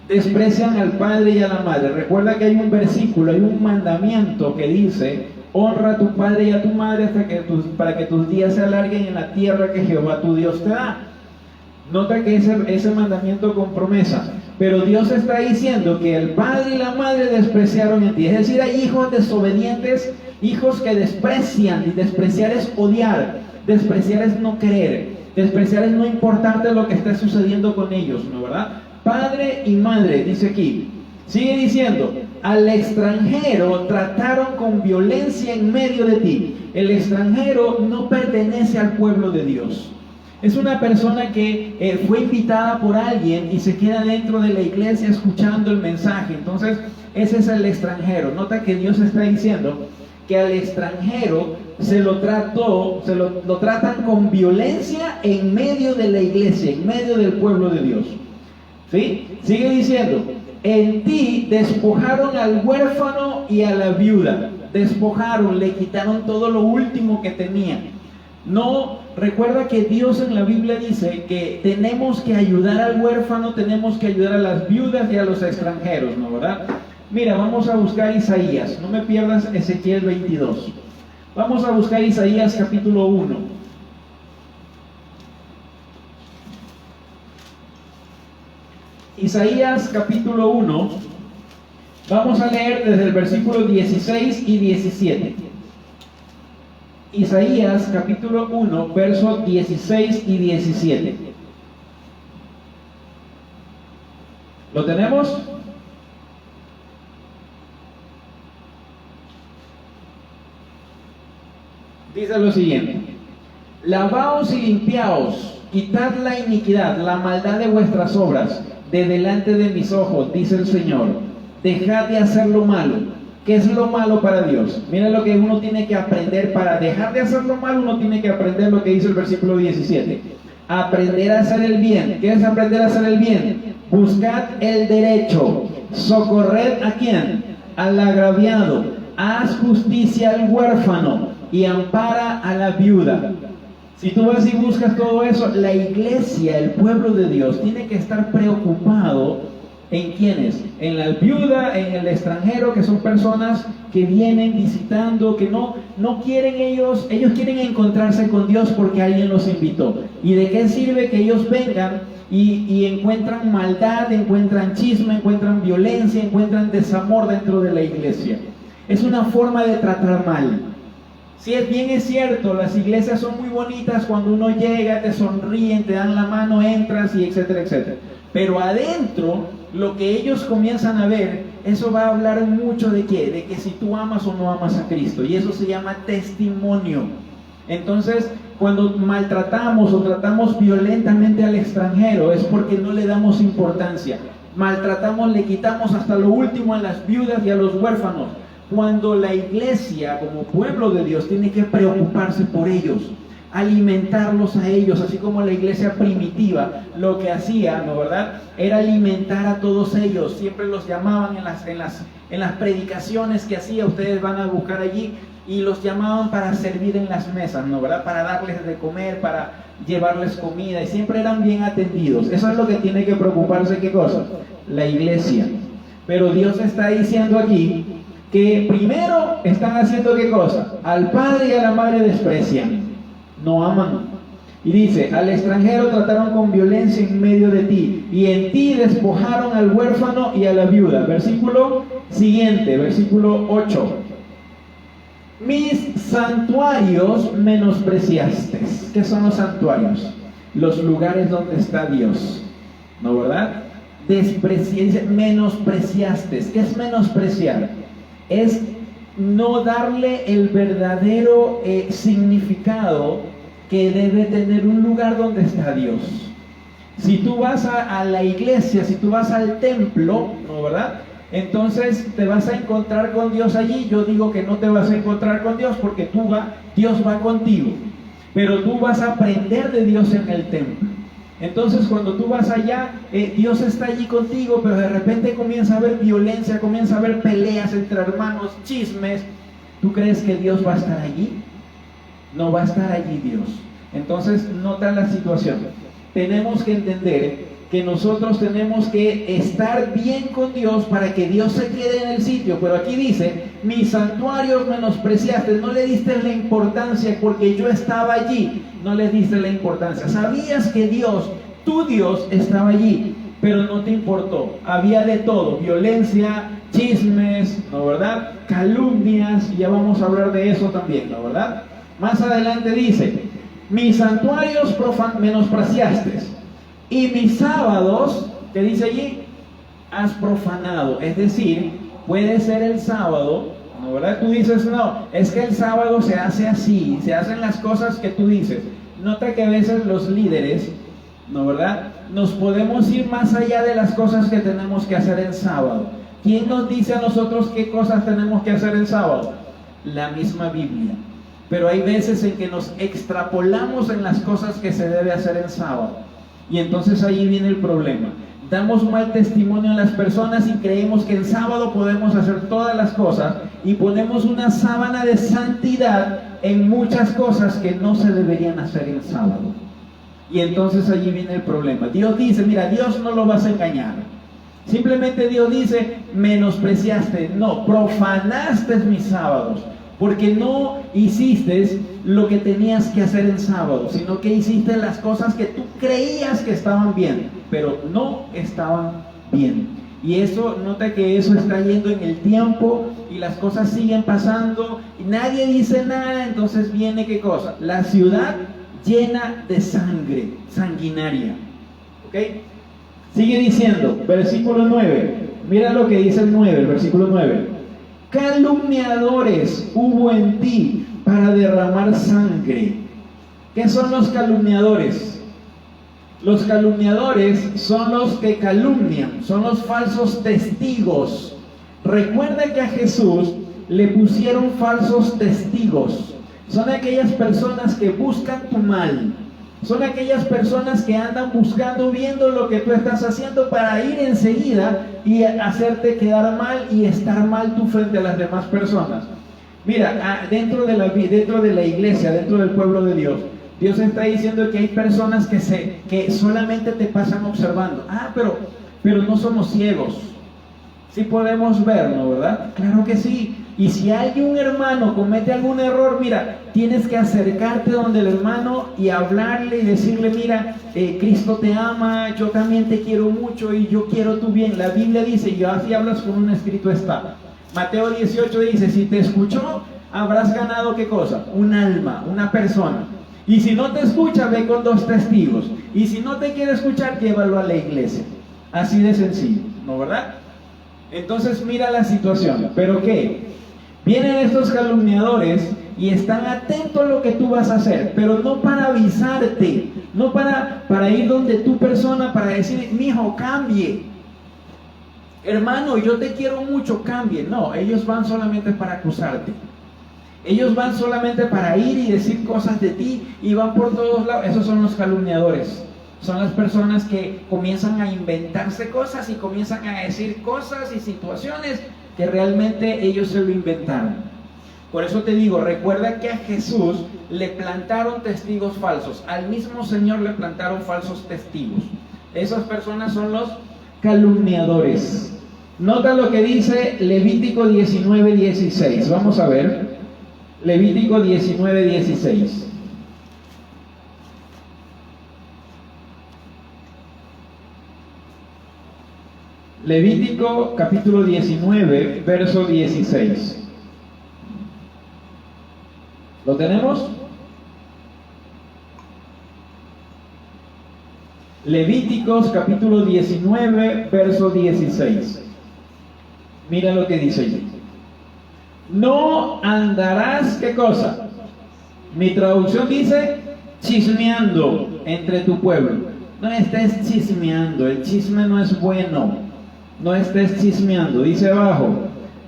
Desprecian al padre y a la madre. Recuerda que hay un versículo, hay un mandamiento que dice: honra a tu padre y a tu madre para que tus días se alarguen en la tierra que Jehová tu Dios te da. Nota que ese mandamiento con promesa. Pero Dios está diciendo que el padre y la madre despreciaron en ti. Es decir, hay hijos desobedientes, hijos que desprecian. Y despreciar es odiar. Despreciar es no querer. Despreciar es no importarte lo que esté sucediendo con ellos, ¿no, verdad? Padre y madre, dice aquí. Sigue diciendo: al extranjero trataron con violencia en medio de ti. El extranjero no pertenece al pueblo de Dios. Es una persona que fue invitada por alguien y se queda dentro de la iglesia escuchando el mensaje. Entonces, ese es el extranjero. Nota que Dios está diciendo que al extranjero lo tratan con violencia en medio de la iglesia, en medio del pueblo de Dios. ¿Sí? Sigue diciendo: en ti despojaron al huérfano y a la viuda. Despojaron, le quitaron todo lo último que tenían. No, recuerda que Dios en la Biblia dice que tenemos que ayudar al huérfano, tenemos que ayudar a las viudas y a los extranjeros, ¿no, verdad? Mira, vamos a buscar Isaías, no me pierdas Ezequiel 22. Vamos a buscar Isaías capítulo 1. Isaías capítulo 1, vamos a leer desde el versículo 16 y 17. Isaías capítulo 1, versos 16 y 17. ¿Lo tenemos? Dice lo siguiente: lavaos y limpiaos, quitad la iniquidad, la maldad de vuestras obras, de delante de mis ojos, dice el Señor. Dejad de hacer lo malo. ¿Qué es lo malo para Dios? Mira lo que uno tiene que aprender para dejar de hacer lo malo. Uno tiene que aprender lo que dice el versículo 17. Aprender a hacer el bien. ¿Qué es aprender a hacer el bien? Buscad el derecho. Socorred ¿a quién? Al agraviado. Haz justicia al huérfano y ampara a la viuda. Si tú vas y buscas todo eso, la iglesia, el pueblo de Dios, tiene que estar preocupado ¿en quiénes? En la viuda, en el extranjero, que son personas que vienen visitando, que no quieren ellos quieren encontrarse con Dios porque alguien los invitó. ¿Y de qué sirve que ellos vengan y encuentran maldad, encuentran chisme, encuentran violencia, encuentran desamor dentro de la iglesia? Es una forma de tratar mal. Si es bien es cierto, las iglesias son muy bonitas, cuando uno llega te sonríen, te dan la mano, entras y etcétera, etcétera. Pero adentro, lo que ellos comienzan a ver, eso va a hablar mucho de qué, de que si tú amas o no amas a Cristo, y eso se llama testimonio. Entonces, cuando maltratamos o tratamos violentamente al extranjero, es porque no le damos importancia. Maltratamos, le quitamos hasta lo último a las viudas y a los huérfanos, cuando la iglesia, como pueblo de Dios, tiene que preocuparse por ellos, alimentarlos a ellos, así como la iglesia primitiva lo que hacía, ¿no, verdad? Era alimentar a todos ellos. Siempre los llamaban en las predicaciones que hacía, ustedes van a buscar allí, y los llamaban para servir en las mesas, ¿no? ¿Verdad? Para darles de comer, para llevarles comida, y siempre eran bien atendidos. Eso es lo que tiene que preocuparse, ¿qué cosa? La iglesia. Pero Dios está diciendo aquí que primero están haciendo ¿qué cosa? Al padre y a la madre desprecian, no aman. Y dice, al extranjero trataron con violencia en medio de ti, y en ti despojaron al huérfano y a la viuda. Versículo siguiente, versículo 8. Mis santuarios menospreciaste. ¿Qué son los santuarios? Los lugares donde está Dios, ¿no, verdad? Menospreciaste. ¿Qué es menospreciar? Es no darle el verdadero significado que debe tener un lugar donde está Dios. Si tú vas a la iglesia, si tú vas al templo, ¿no, verdad? Entonces te vas a encontrar con Dios allí. Yo digo que no te vas a encontrar con Dios porque Dios va contigo, pero tú vas a aprender de Dios en el templo. Entonces cuando tú vas allá, Dios está allí contigo, pero de repente comienza a haber violencia, comienza a haber peleas entre hermanos, chismes. ¿Tú crees que Dios va a estar allí? No va a estar allí Dios. Entonces nota la situación. Tenemos que entender que nosotros tenemos que estar bien con Dios para que Dios se quede en el sitio. Pero aquí dice, mis santuarios menospreciaste. No le diste la importancia porque yo estaba allí. No le diste la importancia. Sabías que Dios, tu Dios, estaba allí, pero no te importó. Había de todo, violencia, chismes, ¿no, verdad? Calumnias, ya vamos a hablar de eso también, ¿no, verdad? Más adelante dice, mis santuarios menospreciaste, y mis sábados, ¿qué dice allí? Has profanado. Es decir, puede ser el sábado, ¿no, verdad? Tú dices, no, es que el sábado se hace así, se hacen las cosas que tú dices. Nota que a veces los líderes, ¿no, verdad? Nos podemos ir más allá de las cosas que tenemos que hacer en sábado. ¿Quién nos dice a nosotros qué cosas tenemos que hacer en sábado? La misma Biblia. Pero hay veces en que nos extrapolamos en las cosas que se debe hacer en sábado. Y entonces ahí viene el problema. Damos mal testimonio a las personas y creemos que en sábado podemos hacer todas las cosas, y ponemos una sábana de santidad en muchas cosas que no se deberían hacer en sábado. Y entonces allí viene el problema. Dios dice, mira, Dios no lo vas a engañar. Simplemente Dios dice, menospreciaste, no, profanaste mis sábados. Porque no hiciste lo que tenías que hacer en sábado, sino que hiciste las cosas que tú creías que estaban bien, pero no estaban bien. Y eso, nota que eso está yendo en el tiempo y las cosas siguen pasando y nadie dice nada. Entonces viene ¿qué cosa? La ciudad llena de sangre, sanguinaria. ¿Ok? Sigue diciendo, versículo 9. Mira lo que dice el 9, el versículo 9. Calumniadores hubo en ti para derramar sangre. ¿Qué son los calumniadores? Los calumniadores son los que calumnian, son los falsos testigos. Recuerda que a Jesús le pusieron falsos testigos. Son aquellas personas que buscan tu mal. Son aquellas personas que andan buscando, viendo lo que tú estás haciendo para ir enseguida y hacerte quedar mal y estar mal tú frente a las demás personas. Mira, dentro de la iglesia, dentro del pueblo de Dios, Dios está diciendo que hay personas que solamente te pasan observando. Pero no somos ciegos. Sí podemos ver, ¿no, verdad? Claro que sí. Y si hay un hermano comete algún error, mira, tienes que acercarte donde el hermano y hablarle y decirle, mira, Cristo te ama, yo también te quiero mucho y yo quiero tu bien. La Biblia dice, y así hablas con un escrito está. Mateo 18 dice, si te escuchó, habrás ganado ¿qué cosa? Un alma, una persona. Y si no te escucha, ve con 2 testigos. Y si no te quiere escuchar, llévalo a la iglesia. Así de sencillo, ¿no, verdad? Entonces mira la situación. ¿Pero qué? Vienen estos calumniadores y están atentos a lo que tú vas a hacer, pero no para avisarte, no para ir donde tu persona, para decir, mijo, cambie. Hermano, yo te quiero mucho, cambie. No, ellos van solamente para acusarte. Ellos van solamente para ir y decir cosas de ti y van por todos lados. Esos son los calumniadores. Son las personas que comienzan a inventarse cosas y comienzan a decir cosas y situaciones que realmente ellos se lo inventaron. Por eso te digo, recuerda que a Jesús le plantaron testigos falsos, al mismo Señor le plantaron falsos testigos. Esas personas son los calumniadores. Nota lo que dice Levítico 19:16. Vamos a ver. Levítico 19:16. Levítico capítulo 19, verso 16. ¿Lo tenemos? Levíticos capítulo 19, verso 16. Mira lo que dice allí. No andarás, ¿qué cosa? Mi traducción dice, chismeando entre tu pueblo. No estés chismeando, el chisme no es bueno. No estés chismeando. Dice abajo,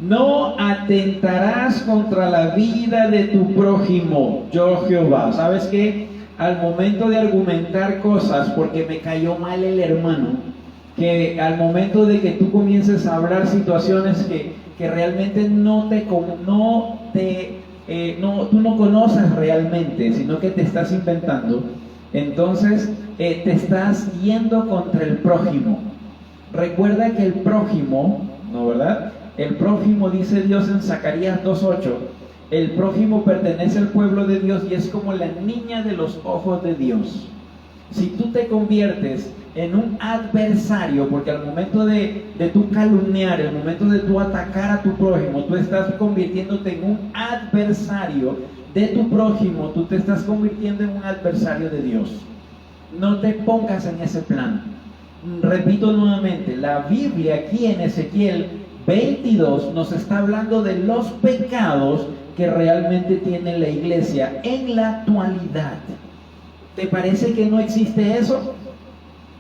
no atentarás contra la vida de tu prójimo, yo Jehová. ¿Sabes qué? Al momento de argumentar cosas, porque me cayó mal el hermano, que al momento de que tú comiences a hablar situaciones que realmente tú no conoces realmente, sino que te estás inventando, entonces te estás yendo contra el prójimo. Recuerda que el prójimo, ¿no verdad? El prójimo, dice Dios en Zacarías 2:8, el prójimo pertenece al pueblo de Dios y es como la niña de los ojos de Dios. Si tú te conviertes en un adversario, porque al momento de tú calumniar, al momento de tú atacar a tu prójimo, tú estás convirtiéndote en un adversario de tu prójimo, tú te estás convirtiendo en un adversario de Dios. No te pongas en ese plan. Repito nuevamente, la Biblia aquí en Ezequiel 22 nos está hablando de los pecados que realmente tiene la iglesia en la actualidad. ¿Te parece que no existe eso?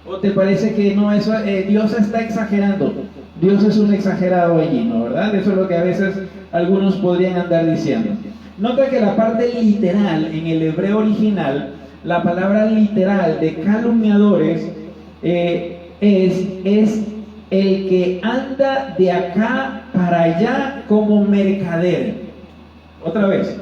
¿O te parece que no, eso Dios está exagerando? Dios es un exagerado allí, ¿no verdad? Eso es lo que a veces algunos podrían andar diciendo. Nota que la parte literal en el hebreo original, la palabra literal de calumniadores es el que anda de acá para allá como mercader. Otra vez,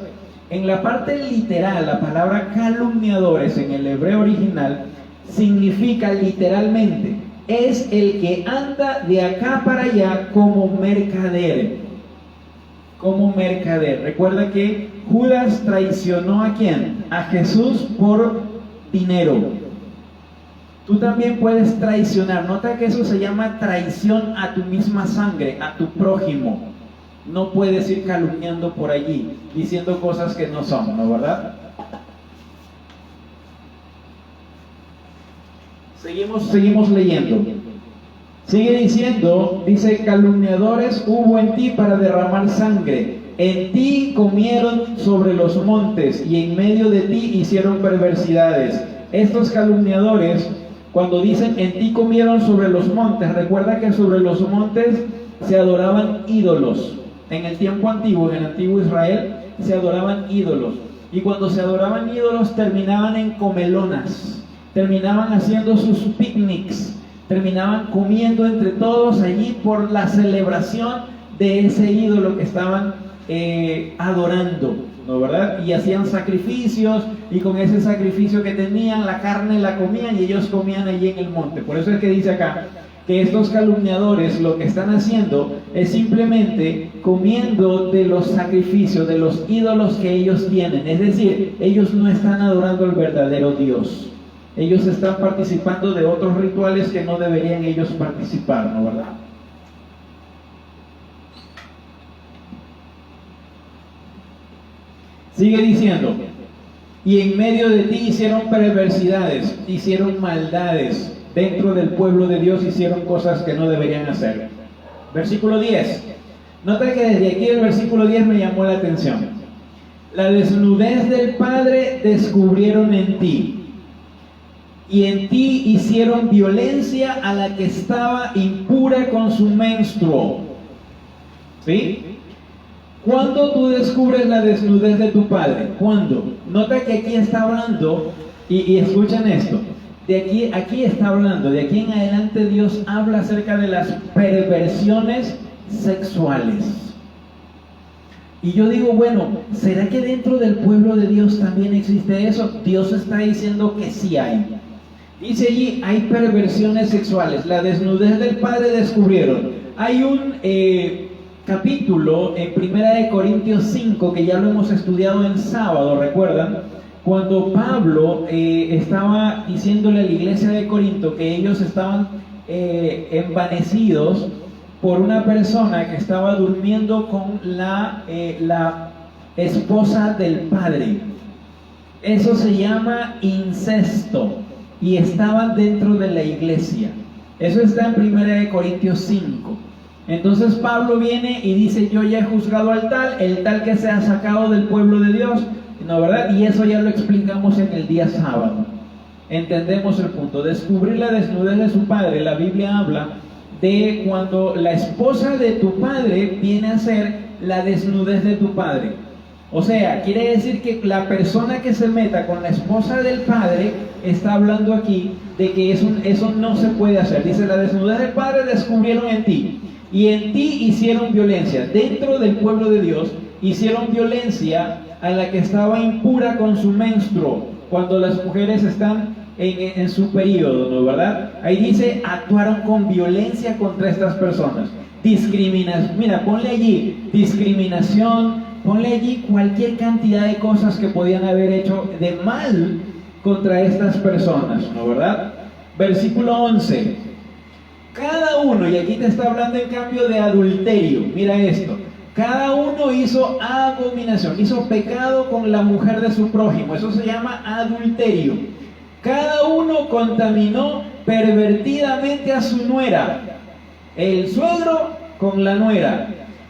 en la parte literal, la palabra calumniadores en el hebreo original significa literalmente, es el que anda de acá para allá como mercader. Como mercader. Recuerda que Judas traicionó ¿a quién? A Jesús por dinero. Tú también puedes traicionar. Nota que eso se llama traición a tu misma sangre, a tu prójimo. No puedes ir calumniando por allí, diciendo cosas que no son, ¿no verdad? Seguimos leyendo. Sigue diciendo, dice, calumniadores hubo en ti para derramar sangre. En ti comieron sobre los montes y en medio de ti hicieron perversidades. Estos calumniadores, cuando dicen en ti comieron sobre los montes, recuerda que sobre los montes se adoraban ídolos. En el tiempo antiguo, en el antiguo Israel, se adoraban ídolos. Y cuando se adoraban ídolos terminaban en comelonas, terminaban haciendo sus picnics, terminaban comiendo entre todos allí por la celebración de ese ídolo que estaban adorando, ¿no verdad? Y hacían sacrificios, y con ese sacrificio que tenían, la carne la comían y ellos comían allí en el monte. Por eso es que dice acá que estos calumniadores lo que están haciendo es simplemente comiendo de los sacrificios, de los ídolos que ellos tienen. Es decir, ellos no están adorando al verdadero Dios. Ellos están participando de otros rituales que no deberían ellos participar, ¿no verdad? Sigue diciendo, y en medio de ti hicieron perversidades, hicieron maldades. Dentro del pueblo de Dios hicieron cosas que no deberían hacer. Versículo 10. Nota que desde aquí el versículo 10 me llamó la atención. La desnudez del Padre descubrieron en ti, y en ti hicieron violencia a la que estaba impura con su menstruo. ¿Sí? ¿Cuándo tú descubres la desnudez de tu padre? ¿Cuándo? Nota que aquí está hablando, y escuchen esto, aquí está hablando, de aquí en adelante Dios habla acerca de las perversiones sexuales. Y yo digo, bueno, ¿será que dentro del pueblo de Dios también existe eso? Dios está diciendo que sí hay. Dice allí, hay perversiones sexuales, la desnudez del Padre descubrieron. Hay un capítulo en 1 Corintios 5, que ya lo hemos estudiado en sábado, ¿recuerdan? Cuando Pablo estaba diciéndole a la iglesia de Corinto que ellos estaban envanecidos por una persona que estaba durmiendo con la esposa del padre. Eso se llama incesto y estaban dentro de la iglesia. Eso está en 1 Corintios 5. Entonces Pablo viene y dice, yo ya he juzgado al tal, el tal que se ha sacado del pueblo de Dios, ¿no, verdad? Y eso ya lo explicamos en el día sábado. Entendemos el punto. Descubrir la desnudez de su padre. La Biblia habla de cuando la esposa de tu padre viene a ser la desnudez de tu padre. O sea, quiere decir que la persona que se meta con la esposa del padre está hablando aquí de que eso no se puede hacer. Dice, la desnudez del padre descubrieron en ti, y en ti hicieron violencia. Dentro del pueblo de Dios hicieron violencia a la que estaba impura con su menstruo, cuando las mujeres están en su periodo, ¿no, verdad? Ahí dice, actuaron con violencia contra estas personas. Discriminación, mira, ponle allí discriminación, ponle allí cualquier cantidad de cosas que podían haber hecho de mal contra estas personas, ¿no, verdad? Versículo 11. Cada uno, y aquí te está hablando en cambio de adulterio, mira esto. Cada uno hizo abominación, hizo pecado con la mujer de su prójimo, eso se llama adulterio. Cada uno contaminó pervertidamente a su nuera, el suegro con la nuera.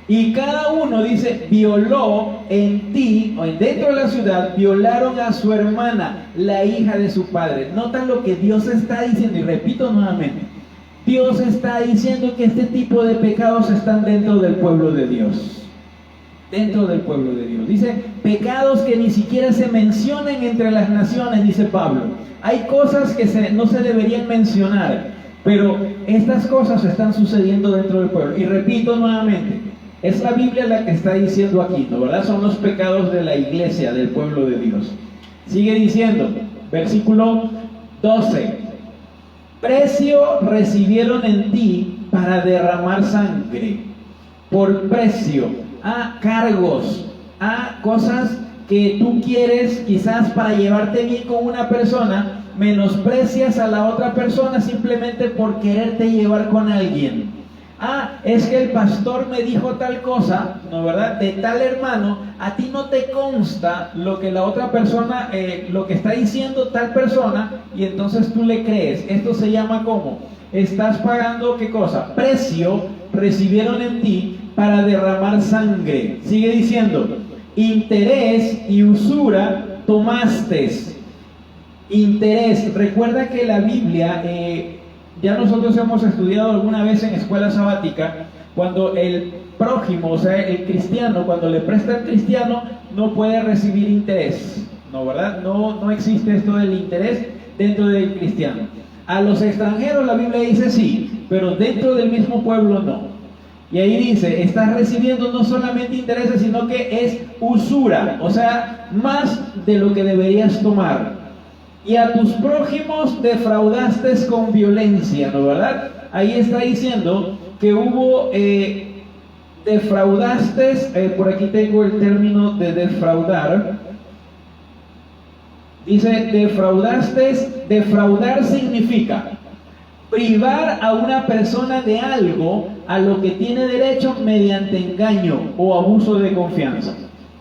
Y cada uno, dice, violó en ti, o dentro de la ciudad, violaron a su hermana, la hija de su padre. Notan lo que Dios está diciendo, y repito nuevamente, Dios está diciendo que este tipo de pecados están dentro del pueblo de Dios. Dentro del pueblo de Dios. Dice, pecados que ni siquiera se mencionan entre las naciones, dice Pablo. Hay cosas que no se deberían mencionar, pero estas cosas están sucediendo dentro del pueblo. Y repito nuevamente, es la Biblia la que está diciendo aquí, ¿no, verdad? Son los pecados de la iglesia, del pueblo de Dios. Sigue diciendo, versículo 12. Precio recibieron en ti para derramar sangre. Por precio, a cargos, a cosas que tú quieres quizás para llevarte bien con una persona, menosprecias a la otra persona simplemente por quererte llevar con alguien. Es que el pastor me dijo tal cosa, ¿no, verdad? De tal hermano, a ti no te consta lo que la otra persona, lo que está diciendo tal persona, y entonces tú le crees. Esto se llama ¿cómo? Estás pagando ¿qué cosa? Precio recibieron en ti para derramar sangre. Sigue diciendo, interés y usura tomaste. Interés, recuerda que la Biblia, ya nosotros hemos estudiado alguna vez en escuela sabática, cuando el prójimo, o sea, el cristiano, cuando le presta al cristiano, no puede recibir interés, ¿no, verdad? No existe esto del interés dentro del cristiano. A los extranjeros la Biblia dice sí, pero dentro del mismo pueblo no. Y ahí dice, estás recibiendo no solamente intereses, sino que es usura, o sea, más de lo que deberías tomar. Y a tus prójimos defraudaste con violencia, ¿no, verdad? Ahí está diciendo que hubo, defraudaste, por aquí tengo el término de defraudar. Dice, defraudaste, defraudar significa privar a una persona de algo a lo que tiene derecho mediante engaño o abuso de confianza.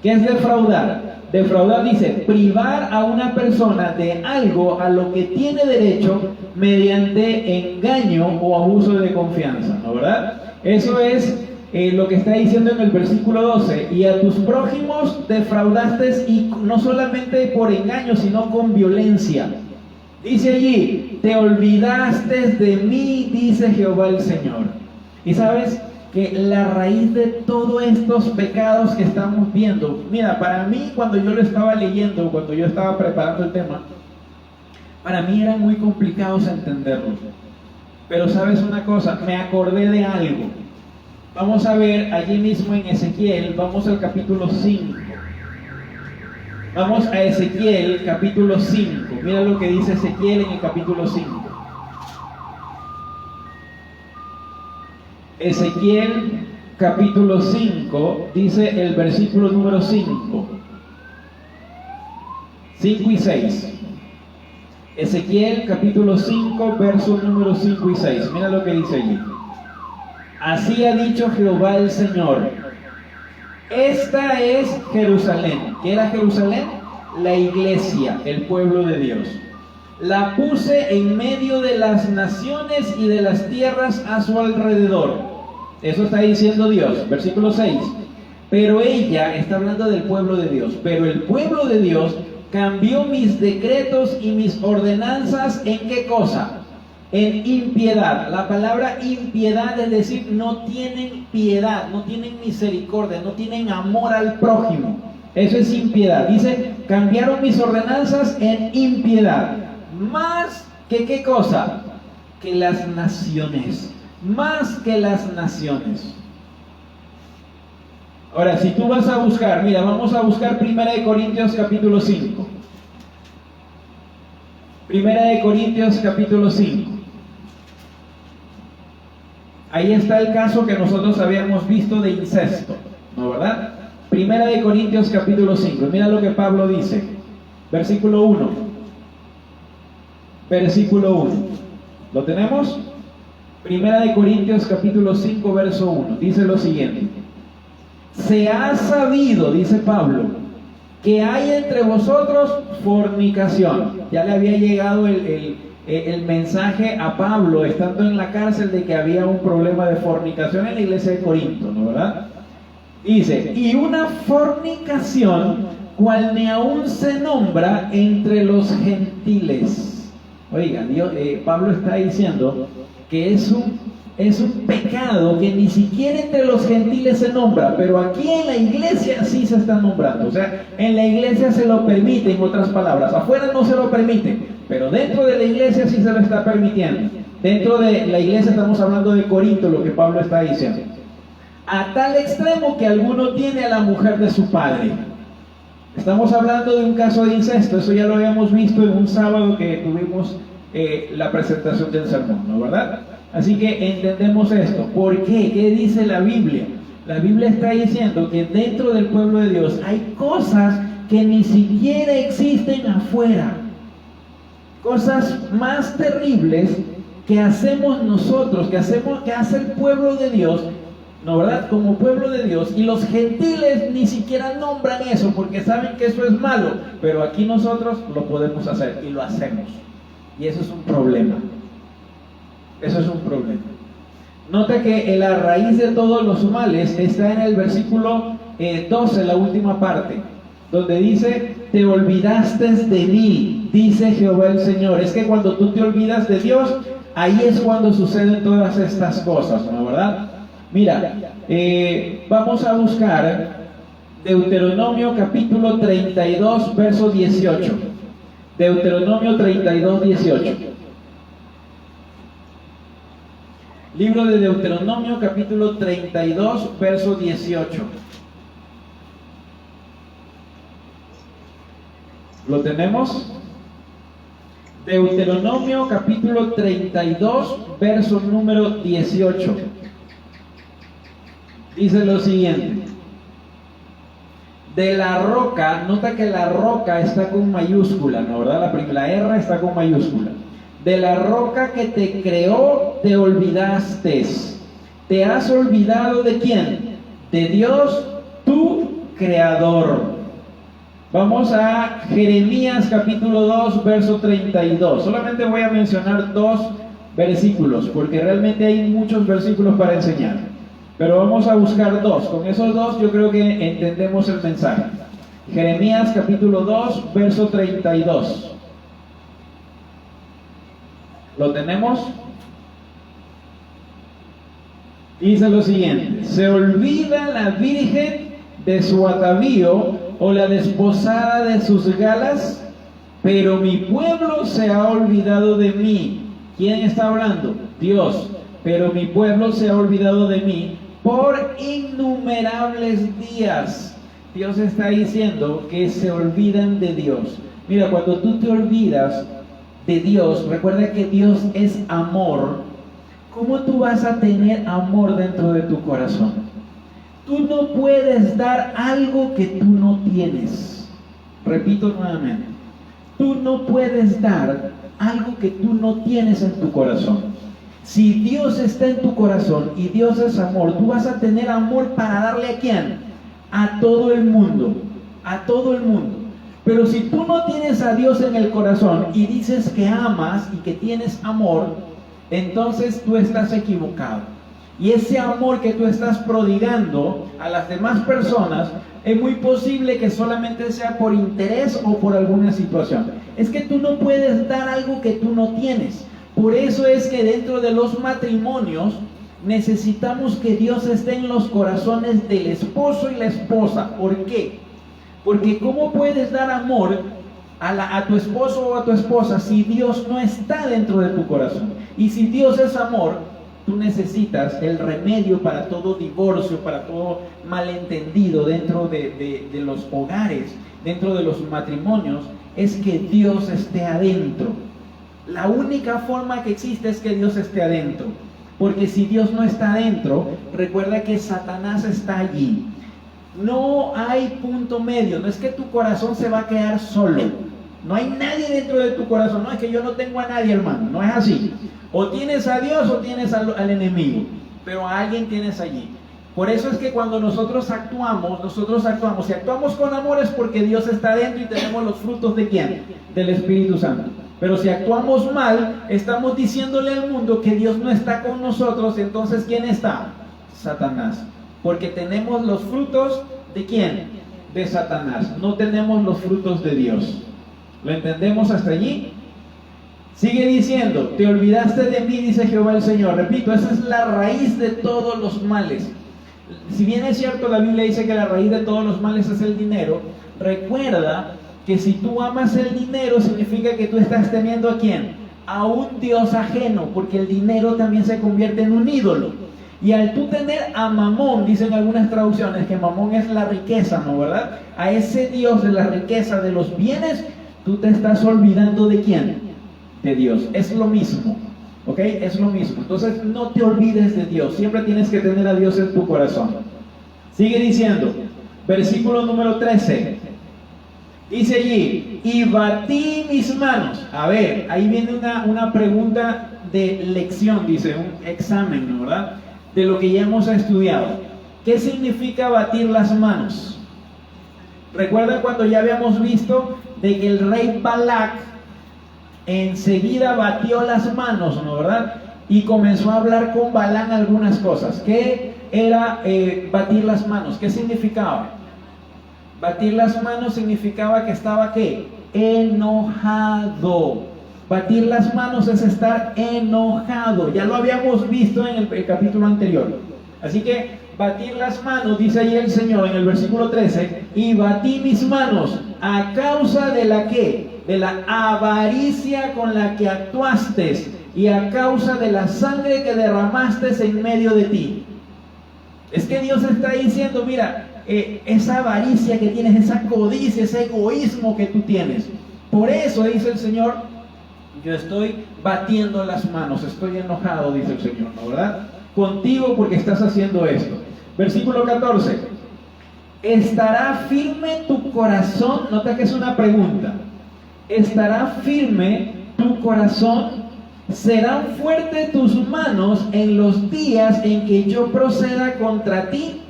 ¿Qué es defraudar? Defraudar dice privar a una persona de algo a lo que tiene derecho mediante engaño o abuso de confianza, ¿no, verdad? Eso es lo que está diciendo en el versículo 12. Y a tus prójimos defraudaste, y no solamente por engaño, sino con violencia. Dice allí, te olvidaste de mí, dice Jehová el Señor. Y sabes que la raíz de todos estos pecados que estamos viendo, mira, para mí cuando yo lo estaba leyendo, cuando yo estaba preparando el tema, para mí eran muy complicados entenderlos. Pero sabes una cosa, me acordé de algo. Vamos a ver allí mismo en Ezequiel, vamos al capítulo 5. Vamos a Ezequiel capítulo 5. Mira lo que dice Ezequiel en el capítulo 5. Ezequiel capítulo 5 dice el versículo número 5. 5 y 6. Ezequiel capítulo 5, versos número 5 y 6. Mira lo que dice allí. Así ha dicho Jehová el Señor. Esta es Jerusalén. ¿Qué era Jerusalén? La iglesia, el pueblo de Dios. La puse en medio de las naciones y de las tierras a su alrededor. Eso está diciendo Dios. Versículo 6. Pero ella, está hablando del pueblo de Dios, pero el pueblo de Dios cambió mis decretos y mis ordenanzas ¿en qué cosa? En impiedad. La palabra impiedad es decir, no tienen piedad, no tienen misericordia, no tienen amor al prójimo. Eso es impiedad. Dice, cambiaron mis ordenanzas en impiedad. Más que ¿qué cosa? Que las naciones. Más que las naciones. Ahora, si tú vas a buscar, mira, vamos a buscar 1 Corintios capítulo 5. 1 Corintios capítulo 5. Ahí está el caso que nosotros habíamos visto de incesto, ¿no verdad? 1 Corintios capítulo 5. Mira lo que Pablo dice. Versículo 1. Versículo 1. ¿Lo tenemos? 1 Corintios capítulo 5, verso 1. Dice lo siguiente. Se ha sabido, dice Pablo, que hay entre vosotros fornicación. Ya le había llegado el mensaje a Pablo, estando en la cárcel, de que había un problema de fornicación en la iglesia de Corinto, ¿no verdad? Dice, y una fornicación cual ni aún se nombra entre los gentiles. Oigan, Pablo está diciendo que es un pecado que ni siquiera entre los gentiles se nombra, pero aquí en la iglesia sí se está nombrando. O sea, en la iglesia se lo permite, en otras palabras. Afuera no se lo permite, pero dentro de la iglesia sí se lo está permitiendo. Dentro de la iglesia estamos hablando de Corinto, lo que Pablo está diciendo. A tal extremo que alguno tiene a la mujer de su padre. Estamos hablando de un caso de incesto. Eso ya lo habíamos visto en un sábado que tuvimos la presentación del sermón, ¿no verdad? Así que entendemos esto. ¿Por qué? ¿Qué dice la Biblia? La Biblia está diciendo que dentro del pueblo de Dios hay cosas que ni siquiera existen afuera. Cosas más terribles que hacemos nosotros, que hace el pueblo de Dios, ¿no verdad? Como pueblo de Dios. Y los gentiles ni siquiera nombran eso porque saben que eso es malo. Pero aquí nosotros lo podemos hacer y lo hacemos. Y eso es un problema. Eso es un problema. Nota que la raíz de todos los males está en el versículo 12, la última parte, donde dice, te olvidaste de mí, dice Jehová el Señor. Es que cuando tú te olvidas de Dios, ahí es cuando suceden todas estas cosas, ¿no verdad? Mira, vamos a buscar Deuteronomio capítulo 32, verso 18. Deuteronomio 32, 18. Libro de Deuteronomio capítulo 32, verso 18. ¿Lo tenemos? Deuteronomio capítulo 32, verso número 18. Dice lo siguiente. De la roca, nota que la roca está con mayúscula, ¿no verdad? La R está con mayúscula. De la roca que te creó te olvidaste. ¿Te has olvidado de quién? De Dios, tu creador. Vamos a Jeremías capítulo 2, verso 32. Solamente voy a mencionar 2 versículos, porque realmente hay muchos versículos para enseñar. Pero vamos a buscar 2. Con esos 2 yo creo que entendemos el mensaje. Jeremías capítulo 2, verso 32. ¿Lo tenemos? Dice lo siguiente. Se olvida la virgen de su atavío o la desposada de sus galas, pero mi pueblo se ha olvidado de mí. ¿Quién está hablando? Dios. Pero mi pueblo se ha olvidado de mí por innumerables días. Dios está diciendo que se olvidan de Dios. Mira, cuando tú te olvidas de Dios, recuerda que Dios es amor. ¿Cómo tú vas a tener amor dentro de tu corazón? Tú no puedes dar algo que tú no tienes. Repito nuevamente, tú no puedes dar algo que tú no tienes en tu corazón. Si Dios está en tu corazón y Dios es amor, tú vas a tener amor para darle ¿a quién? A todo el mundo, a todo el mundo. Pero si tú no tienes a Dios en el corazón y dices que amas y que tienes amor, entonces tú estás equivocado. Y ese amor que tú estás prodigando a las demás personas, es muy posible que solamente sea por interés o por alguna situación. Es que tú no puedes dar algo que tú no tienes. Por eso es que dentro de los matrimonios necesitamos que Dios esté en los corazones del esposo y la esposa. ¿Por qué? Porque ¿cómo puedes dar amor a tu esposo o a tu esposa si Dios no está dentro de tu corazón? Y si Dios es amor, tú necesitas el remedio para todo divorcio, para todo malentendido dentro de los hogares, dentro de los matrimonios, es que Dios esté adentro. La única forma que existe es que Dios esté adentro. Porque si Dios no está adentro, recuerda que Satanás está allí. No hay punto medio, no es que tu corazón se va a quedar solo. No hay nadie dentro de tu corazón. No es que yo no tengo a nadie, hermano. No es así. O tienes a Dios o tienes al enemigo. Pero a alguien tienes allí. Por eso es que cuando nosotros actuamos. Si actuamos con amor es porque Dios está dentro y tenemos los frutos ¿de quién? Del Espíritu Santo. Pero si actuamos mal, estamos diciéndole al mundo que Dios no está con nosotros. Entonces, ¿quién está? Satanás. Porque tenemos los frutos ¿de quién? De Satanás. No tenemos los frutos de Dios. ¿Lo entendemos hasta allí? Sigue diciendo, te olvidaste de mí, dice Jehová el Señor. Repito, esa es la raíz de todos los males. Si bien es cierto, la Biblia dice que la raíz de todos los males es el dinero, recuerda que si tú amas el dinero, significa que tú estás teniendo ¿a quién? A un Dios ajeno, porque el dinero también se convierte en un ídolo. Y al tú tener a Mamón, dicen algunas traducciones que Mamón es la riqueza, ¿no? ¿Verdad? A ese Dios de la riqueza, de los bienes, tú te estás olvidando ¿de quién? De Dios. Es lo mismo, ¿ok? Es lo mismo. Entonces no te olvides de Dios. Siempre tienes que tener a Dios en tu corazón. Sigue diciendo, versículo número 13. Dice allí, y batí mis manos. A ver, ahí viene una pregunta de lección, dice, un examen, ¿no? ¿Verdad? De lo que ya hemos estudiado. ¿Qué significa batir las manos? ¿Recuerdan cuando ya habíamos visto de que el rey Balac enseguida batió las manos, ¿no? ¿Verdad? Y comenzó a hablar con Balán algunas cosas. ¿Qué era batir las manos? ¿Qué significaba? Batir las manos significaba que estaba ¿qué? Enojado. Batir las manos es estar enojado. Ya lo habíamos visto en el capítulo anterior. Así que batir las manos, dice ahí el Señor en el versículo 13, y batí mis manos a causa de la ¿qué? De la avaricia con la que actuaste y a causa de la sangre que derramaste en medio de ti. Es que Dios está diciendo, mira, esa avaricia que tienes, esa codicia, ese egoísmo que tú tienes. Por eso dice el Señor, yo estoy batiendo las manos, estoy enojado, dice el Señor, ¿no? ¿Verdad? Contigo porque estás haciendo esto. Versículo 14. ¿Estará firme tu corazón? Nota que es una pregunta. ¿Estará firme tu corazón? ¿Serán fuertes tus manos en los días en que yo proceda contra ti?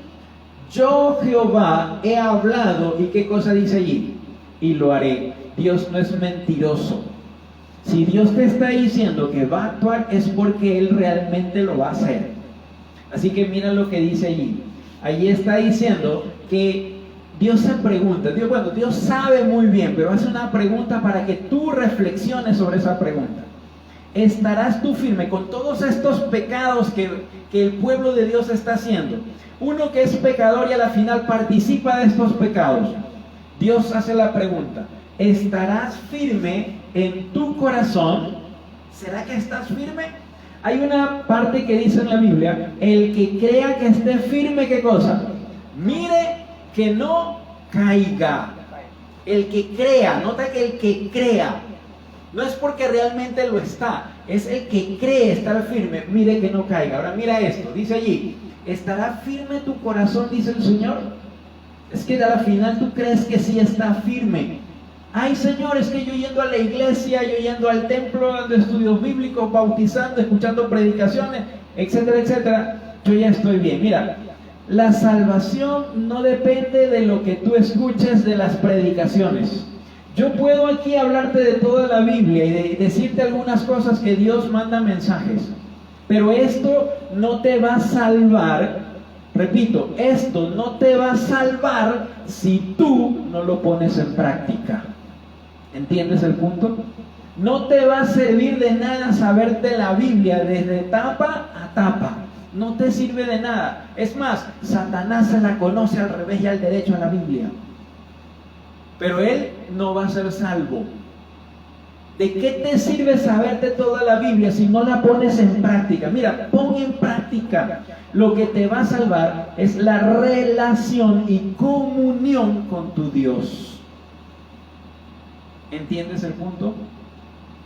Yo, Jehová, he hablado. ¿Y qué cosa dice allí? Y lo haré. Dios no es mentiroso. Si Dios te está diciendo que va a actuar, es porque Él realmente lo va a hacer. Así que mira lo que dice allí. Allí está diciendo que Dios se pregunta. Dios sabe muy bien, pero hace una pregunta para que tú reflexiones sobre esa pregunta. ¿Estarás tú firme con todos estos pecados que el pueblo de Dios está haciendo? Uno que es pecador y a la final participa de estos pecados. Dios hace la pregunta, ¿estarás firme en tu corazón? ¿Será que estás firme? Hay una parte que dice en la Biblia, el que crea que esté firme, ¿qué cosa? Mire que no caiga. El que crea, nota que el que crea, no es porque realmente lo está, es el que cree estar firme, mire que no caiga. Ahora mira esto, dice allí, ¿estará firme tu corazón? Dice el Señor. Es que al final tú crees que sí está firme. Ay, Señor, es que yo yendo a la iglesia, yo yendo al templo, dando estudios bíblicos, bautizando, escuchando predicaciones, etcétera, etcétera, yo ya estoy bien. Mira, la salvación no depende de lo que tú escuches de las predicaciones. Yo puedo aquí hablarte de toda la Biblia y decirte algunas cosas que Dios manda mensajes, pero esto no te va a salvar. Repito, esto no te va a salvar si tú no lo pones en práctica. ¿Entiendes el punto? No te va a servir de nada saberte la Biblia desde tapa a tapa. No te sirve de nada. Es más, Satanás se la conoce al revés y al derecho a la Biblia. Pero él no va a ser salvo. ¿De qué te sirve saberte toda la Biblia si no la pones en práctica? Mira, pon en práctica. Lo que te va a salvar es la relación y comunión con tu Dios. ¿Entiendes el punto?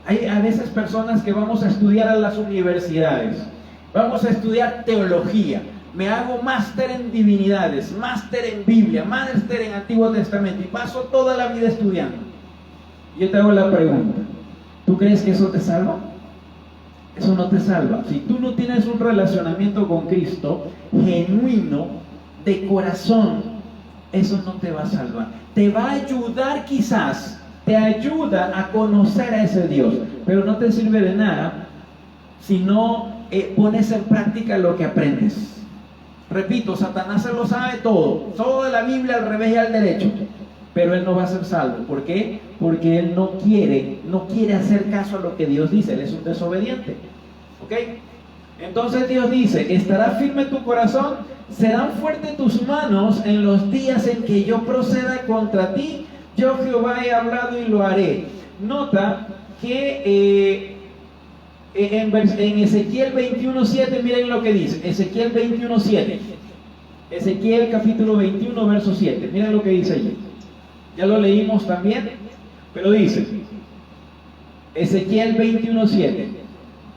Hay a veces personas que vamos a estudiar a las universidades. Vamos a estudiar teología. Me hago máster en divinidades, máster en Biblia, máster en Antiguo Testamento y paso toda la vida estudiando. Yo te hago la pregunta. ¿Tú crees que eso te salva? Eso no te salva. Si tú no tienes un relacionamiento con Cristo genuino, de corazón, eso no te va a salvar. Te va a ayudar quizás, te ayuda a conocer a ese Dios, pero no te sirve de nada si no pones en práctica lo que aprendes. Repito, Satanás se lo sabe todo, toda la Biblia al revés y al derecho, pero él no va a ser salvo. ¿Por qué? Porque él no quiere hacer caso a lo que Dios dice. Él es un desobediente. ¿Ok? Entonces Dios dice, estará firme tu corazón, serán fuertes tus manos en los días en que yo proceda contra ti. Yo Jehová he hablado y lo haré. Nota que en Ezequiel 21:7, miren lo que dice. Ezequiel 21:7. Ezequiel capítulo 21, verso 7. Miren lo que dice allí. Ya lo leímos también, pero dice, Ezequiel 21:7.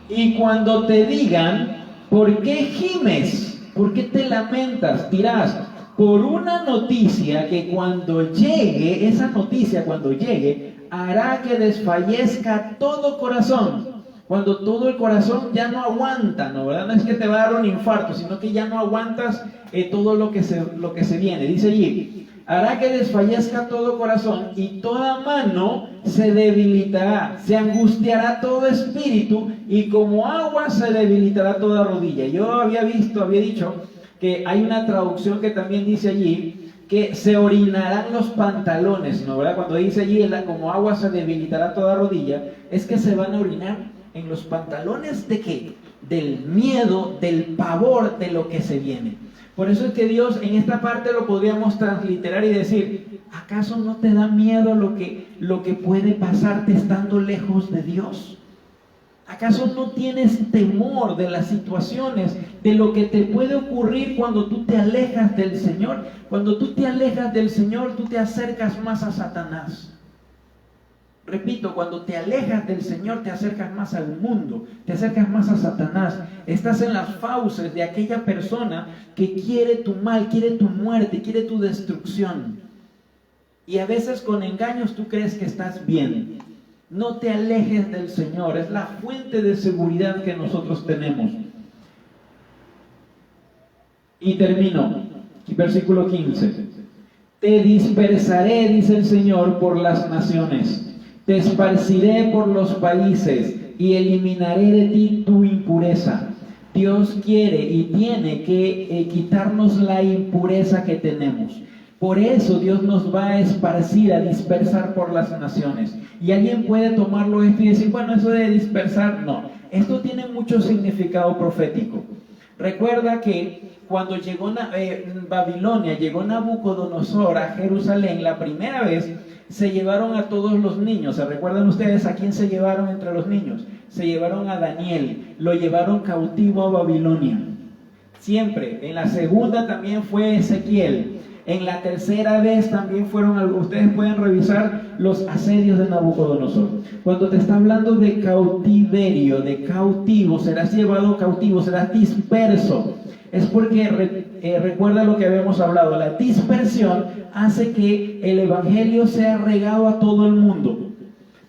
Y cuando te digan, ¿por qué gimes? ¿Por qué te lamentas? Dirás, por una noticia que cuando llegue, esa noticia cuando llegue, hará que desfallezca todo corazón. Cuando todo el corazón ya no aguanta, ¿no? ¿Verdad? No es que te va a dar un infarto, sino que ya no aguantas todo lo que se viene. Dice allí, hará que desfallezca todo corazón y toda mano se debilitará, se angustiará todo espíritu y como agua se debilitará toda rodilla. Yo había dicho que hay una traducción que también dice allí que se orinarán los pantalones, ¿no? ¿Verdad? Cuando dice allí como agua se debilitará toda rodilla, es que se van a orinar en los pantalones ¿de qué? Del miedo, del pavor de lo que se viene. Por eso es que Dios en esta parte lo podríamos transliterar y decir, ¿acaso no te da miedo lo que puede pasarte estando lejos de Dios? ¿Acaso no tienes temor de las situaciones, de lo que te puede ocurrir cuando tú te alejas del Señor? Cuando tú te alejas del Señor, tú te acercas más a Satanás. Repito, cuando te alejas del Señor, te acercas más al mundo, te acercas más a Satanás. Estás en las fauces de aquella persona que quiere tu mal, quiere tu muerte, quiere tu destrucción. Y a veces con engaños tú crees que estás bien. No te alejes del Señor, es la fuente de seguridad que nosotros tenemos. Y termino, versículo 15. Te dispersaré, dice el Señor, por las naciones. Te esparciré por los países y eliminaré de ti tu impureza. Dios quiere y tiene que quitarnos la impureza que tenemos. Por eso Dios nos va a esparcir, a dispersar por las naciones. Y alguien puede tomarlo esto y decir, bueno, eso de dispersar, no. Esto tiene mucho significado profético. Recuerda que cuando llegó Babilonia, llegó Nabucodonosor a Jerusalén la primera vez, se llevaron a todos los niños. ¿Se recuerdan ustedes a quién se llevaron entre los niños? Se llevaron a Daniel. lo llevaron cautivo a Babilonia. Siempre. En la segunda también fue Ezequiel. En la tercera vez también fueron, ustedes pueden revisar los asedios de Nabucodonosor. Cuando te está hablando de cautiverio, de cautivo, serás llevado cautivo, serás disperso. Es porque recuerda lo que habíamos hablado, la dispersión hace que el evangelio sea regado a todo el mundo.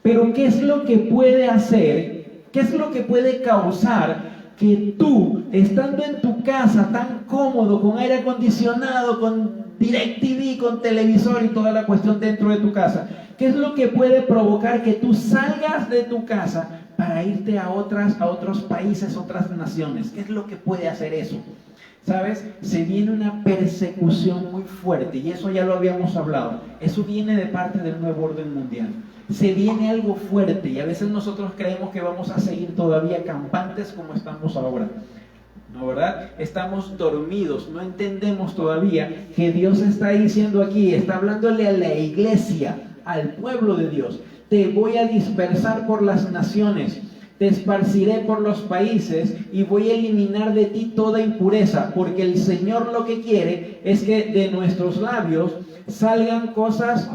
Pero ¿qué es lo que puede hacer? ¿Qué es lo que puede causar que tú, estando en tu casa tan cómodo, con aire acondicionado, con DirecTV, con televisor y toda la cuestión dentro de tu casa, qué es lo que puede provocar que tú salgas de tu casa para irte a otros países, otras naciones? ¿Qué es lo que puede hacer eso? ¿Sabes? Se viene una persecución muy fuerte y eso ya lo habíamos hablado. Eso viene de parte del nuevo orden mundial. Se viene algo fuerte y a veces nosotros creemos que vamos a seguir todavía campantes como estamos ahora. ¿No, verdad? Estamos dormidos, no entendemos todavía que Dios está diciendo aquí, está hablándole a la iglesia, al pueblo de Dios. Te voy a dispersar por las naciones, te esparciré por los países y voy a eliminar de ti toda impureza, porque el Señor lo que quiere es que de nuestros labios salgan cosas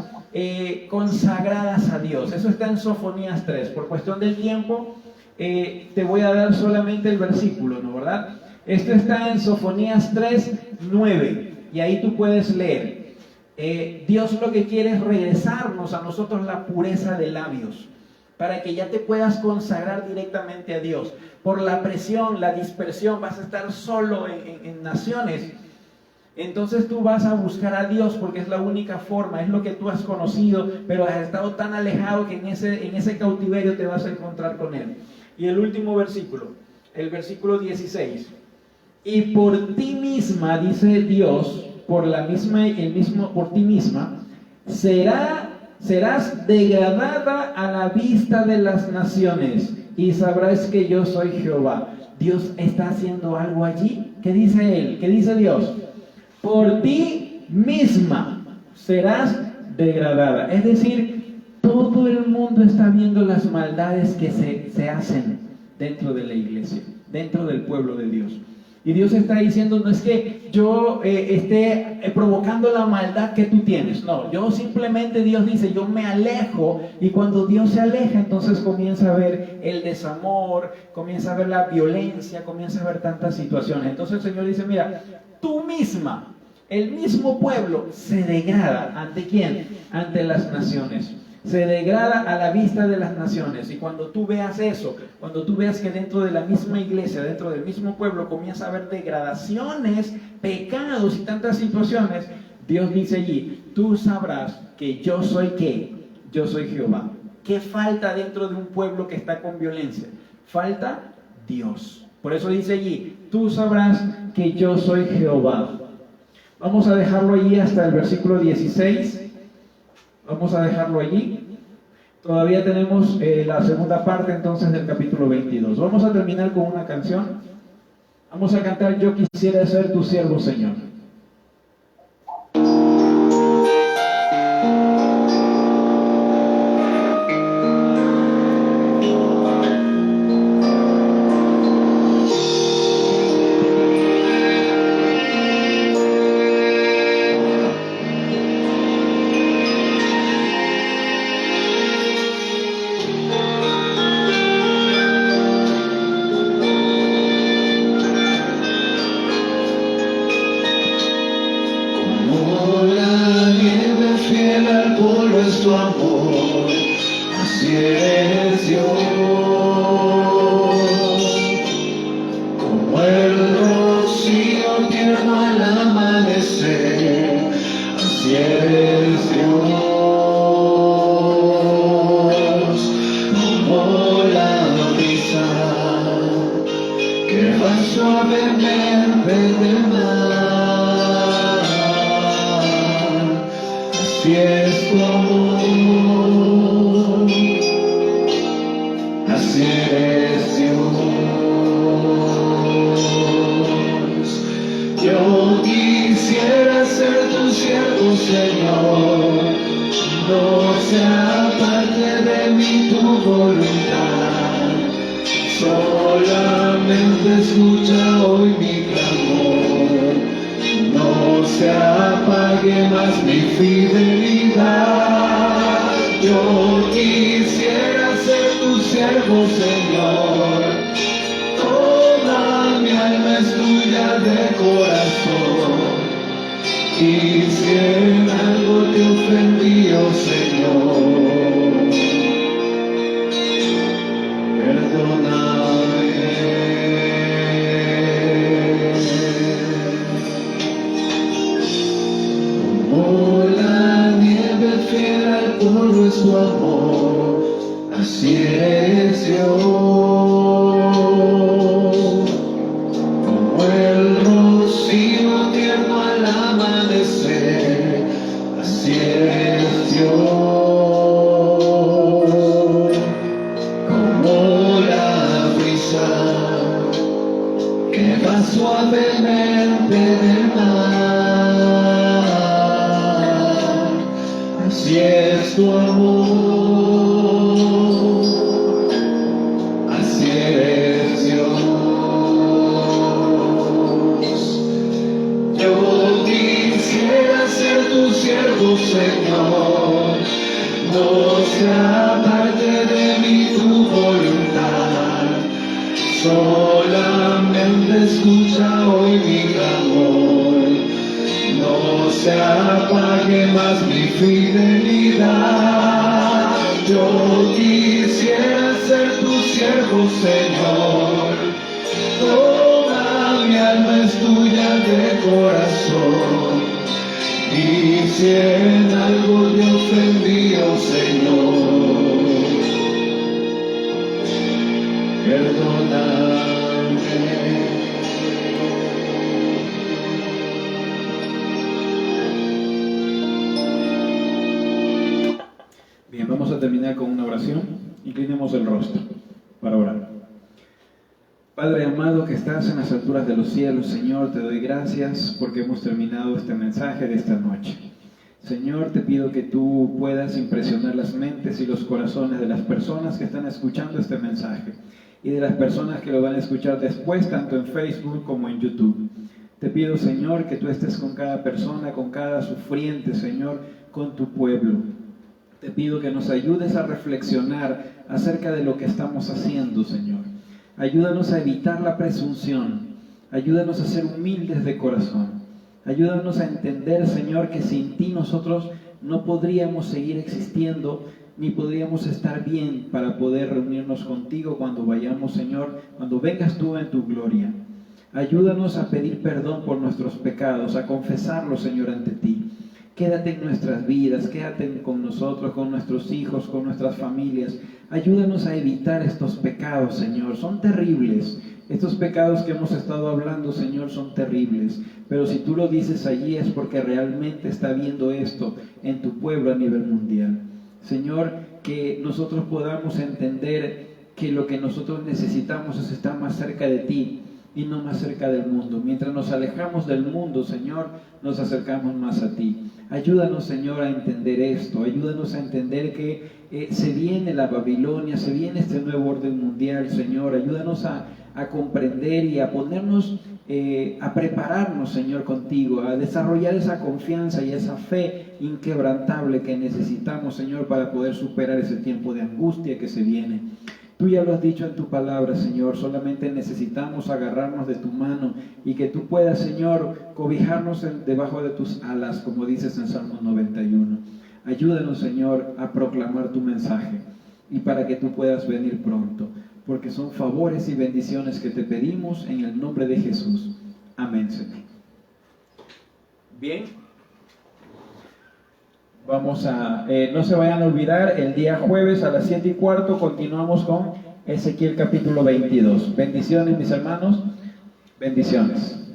consagradas a Dios. Eso está en Sofonías 3. Por cuestión del tiempo, te voy a dar solamente el versículo, ¿no, verdad? Esto está en Sofonías 3, 9, y ahí tú puedes leer. Dios lo que quiere es regresarnos a nosotros la pureza de labios, para que ya te puedas consagrar directamente a Dios. Por la presión, la dispersión, vas a estar solo en naciones. Entonces tú vas a buscar a Dios porque es la única forma, es lo que tú has conocido, pero has estado tan alejado que en ese cautiverio te vas a encontrar con Él. Y el último versículo, el versículo 16. Y por ti misma, dice Dios, por ti misma, serás degradada a la vista de las naciones y sabrás que yo soy Jehová. Dios está haciendo algo allí. ¿Qué dice Él? ¿Qué dice Dios? Por ti misma serás degradada. Es decir, todo el mundo está viendo las maldades que se hacen dentro de la iglesia, dentro del pueblo de Dios. Y Dios está diciendo, no es que yo esté provocando la maldad que tú tienes. No, yo simplemente, Dios dice, yo me alejo. Y cuando Dios se aleja, entonces comienza a ver el desamor, comienza a ver la violencia, comienza a ver tantas situaciones. Entonces el Señor dice, mira, tú misma, el mismo pueblo se degrada. ¿Ante quién? Ante las naciones. Se degrada a la vista de las naciones. Y cuando tú veas eso, cuando tú veas que dentro de la misma iglesia, dentro del mismo pueblo, comienza a haber degradaciones, pecados y tantas situaciones, Dios dice allí, tú sabrás que yo soy ¿qué? Yo soy Jehová. ¿Qué falta dentro de un pueblo que está con violencia? Falta Dios. Por eso dice allí, tú sabrás que yo soy Jehová. Vamos a dejarlo allí hasta el versículo 16. Vamos a dejarlo allí. Todavía tenemos la segunda parte entonces del capítulo 22. Vamos a terminar con una canción. Vamos a cantar Yo quisiera ser tu siervo, Señor. Tu amor, así eres Dios, como el rocío tierno al amanecer, así eres Dios, como la brisa que va suavemente del mar, así es tu amor. Así eres Dios. Yo quisiera ser tu siervo, Señor. No sea parte de mí tu voluntad. Sola Solamente escucha hoy mi clamor, no se apague más mi fidelidad. Yo quisiera ser tu siervo, Señor. Toda mi alma es tuya de corazón. Y si en algo te ofendí, oh Señor, perdóname. Como la nieve fiel al polvo es tu amor, así eres Dios. Como el rocío tierno al amanecer, así eres Dios. Como la brisa que va suavemente del mar, así es tu amor, así eres Dios. Yo quisiera ser tu siervo, Señor, no se aparte de mí tu voluntad. Solamente escucha hoy mi clamor, no se apague más mi fidelidad. Yo quisiera ser tu siervo, Señor. Toda mi alma es tuya de corazón. Y si en algo te ofendí, oh Señor, perdóname. Bien, vamos a terminar con una oración. Inclinemos el rostro para orar. Padre amado que estás en las alturas de los cielos, Señor, te doy gracias porque hemos terminado este mensaje de esta noche. Señor, te pido que tú puedas impresionar las mentes y los corazones de las personas que están escuchando este mensaje y de las personas que lo van a escuchar después, tanto en Facebook como en YouTube. Te pido, Señor, que tú estés con cada persona, con cada sufriente, Señor, con tu pueblo. Te pido que nos ayudes a reflexionar acerca de lo que estamos haciendo, Señor. Ayúdanos a evitar la presunción. Ayúdanos a ser humildes de corazón. Ayúdanos a entender, Señor, que sin ti nosotros no podríamos seguir existiendo, ni podríamos estar bien para poder reunirnos contigo cuando vayamos, Señor, cuando vengas tú en tu gloria. Ayúdanos a pedir perdón por nuestros pecados, a confesarlos, Señor, ante ti. Quédate en nuestras vidas, quédate con nosotros, con nuestros hijos, con nuestras familias. Ayúdanos a evitar estos pecados, Señor. Son terribles. Estos pecados que hemos estado hablando, Señor, son terribles. Pero si tú lo dices allí es porque realmente está viendo esto en tu pueblo a nivel mundial. Señor, que nosotros podamos entender que lo que nosotros necesitamos es estar más cerca de ti y no más cerca del mundo. Mientras nos alejamos del mundo, Señor, nos acercamos más a ti. Ayúdanos, Señor, a entender esto. Ayúdanos a entender que se viene la Babilonia, se viene este nuevo orden mundial, Señor. Ayúdanos a comprender y a ponernos, a prepararnos, Señor, contigo, a desarrollar esa confianza y esa fe inquebrantable que necesitamos, Señor, para poder superar ese tiempo de angustia que se viene. Tú ya lo has dicho en tu palabra, Señor, solamente necesitamos agarrarnos de tu mano y que tú puedas, Señor, cobijarnos debajo de tus alas, como dices en Salmo 91. Ayúdanos, Señor, a proclamar tu mensaje y para que tú puedas venir pronto, porque son favores y bendiciones que te pedimos en el nombre de Jesús. Amén, Señor. Bien. Vamos a, no se vayan a olvidar, el día jueves a las 7:15 continuamos con Ezequiel capítulo 22. Bendiciones, mis hermanos. Bendiciones.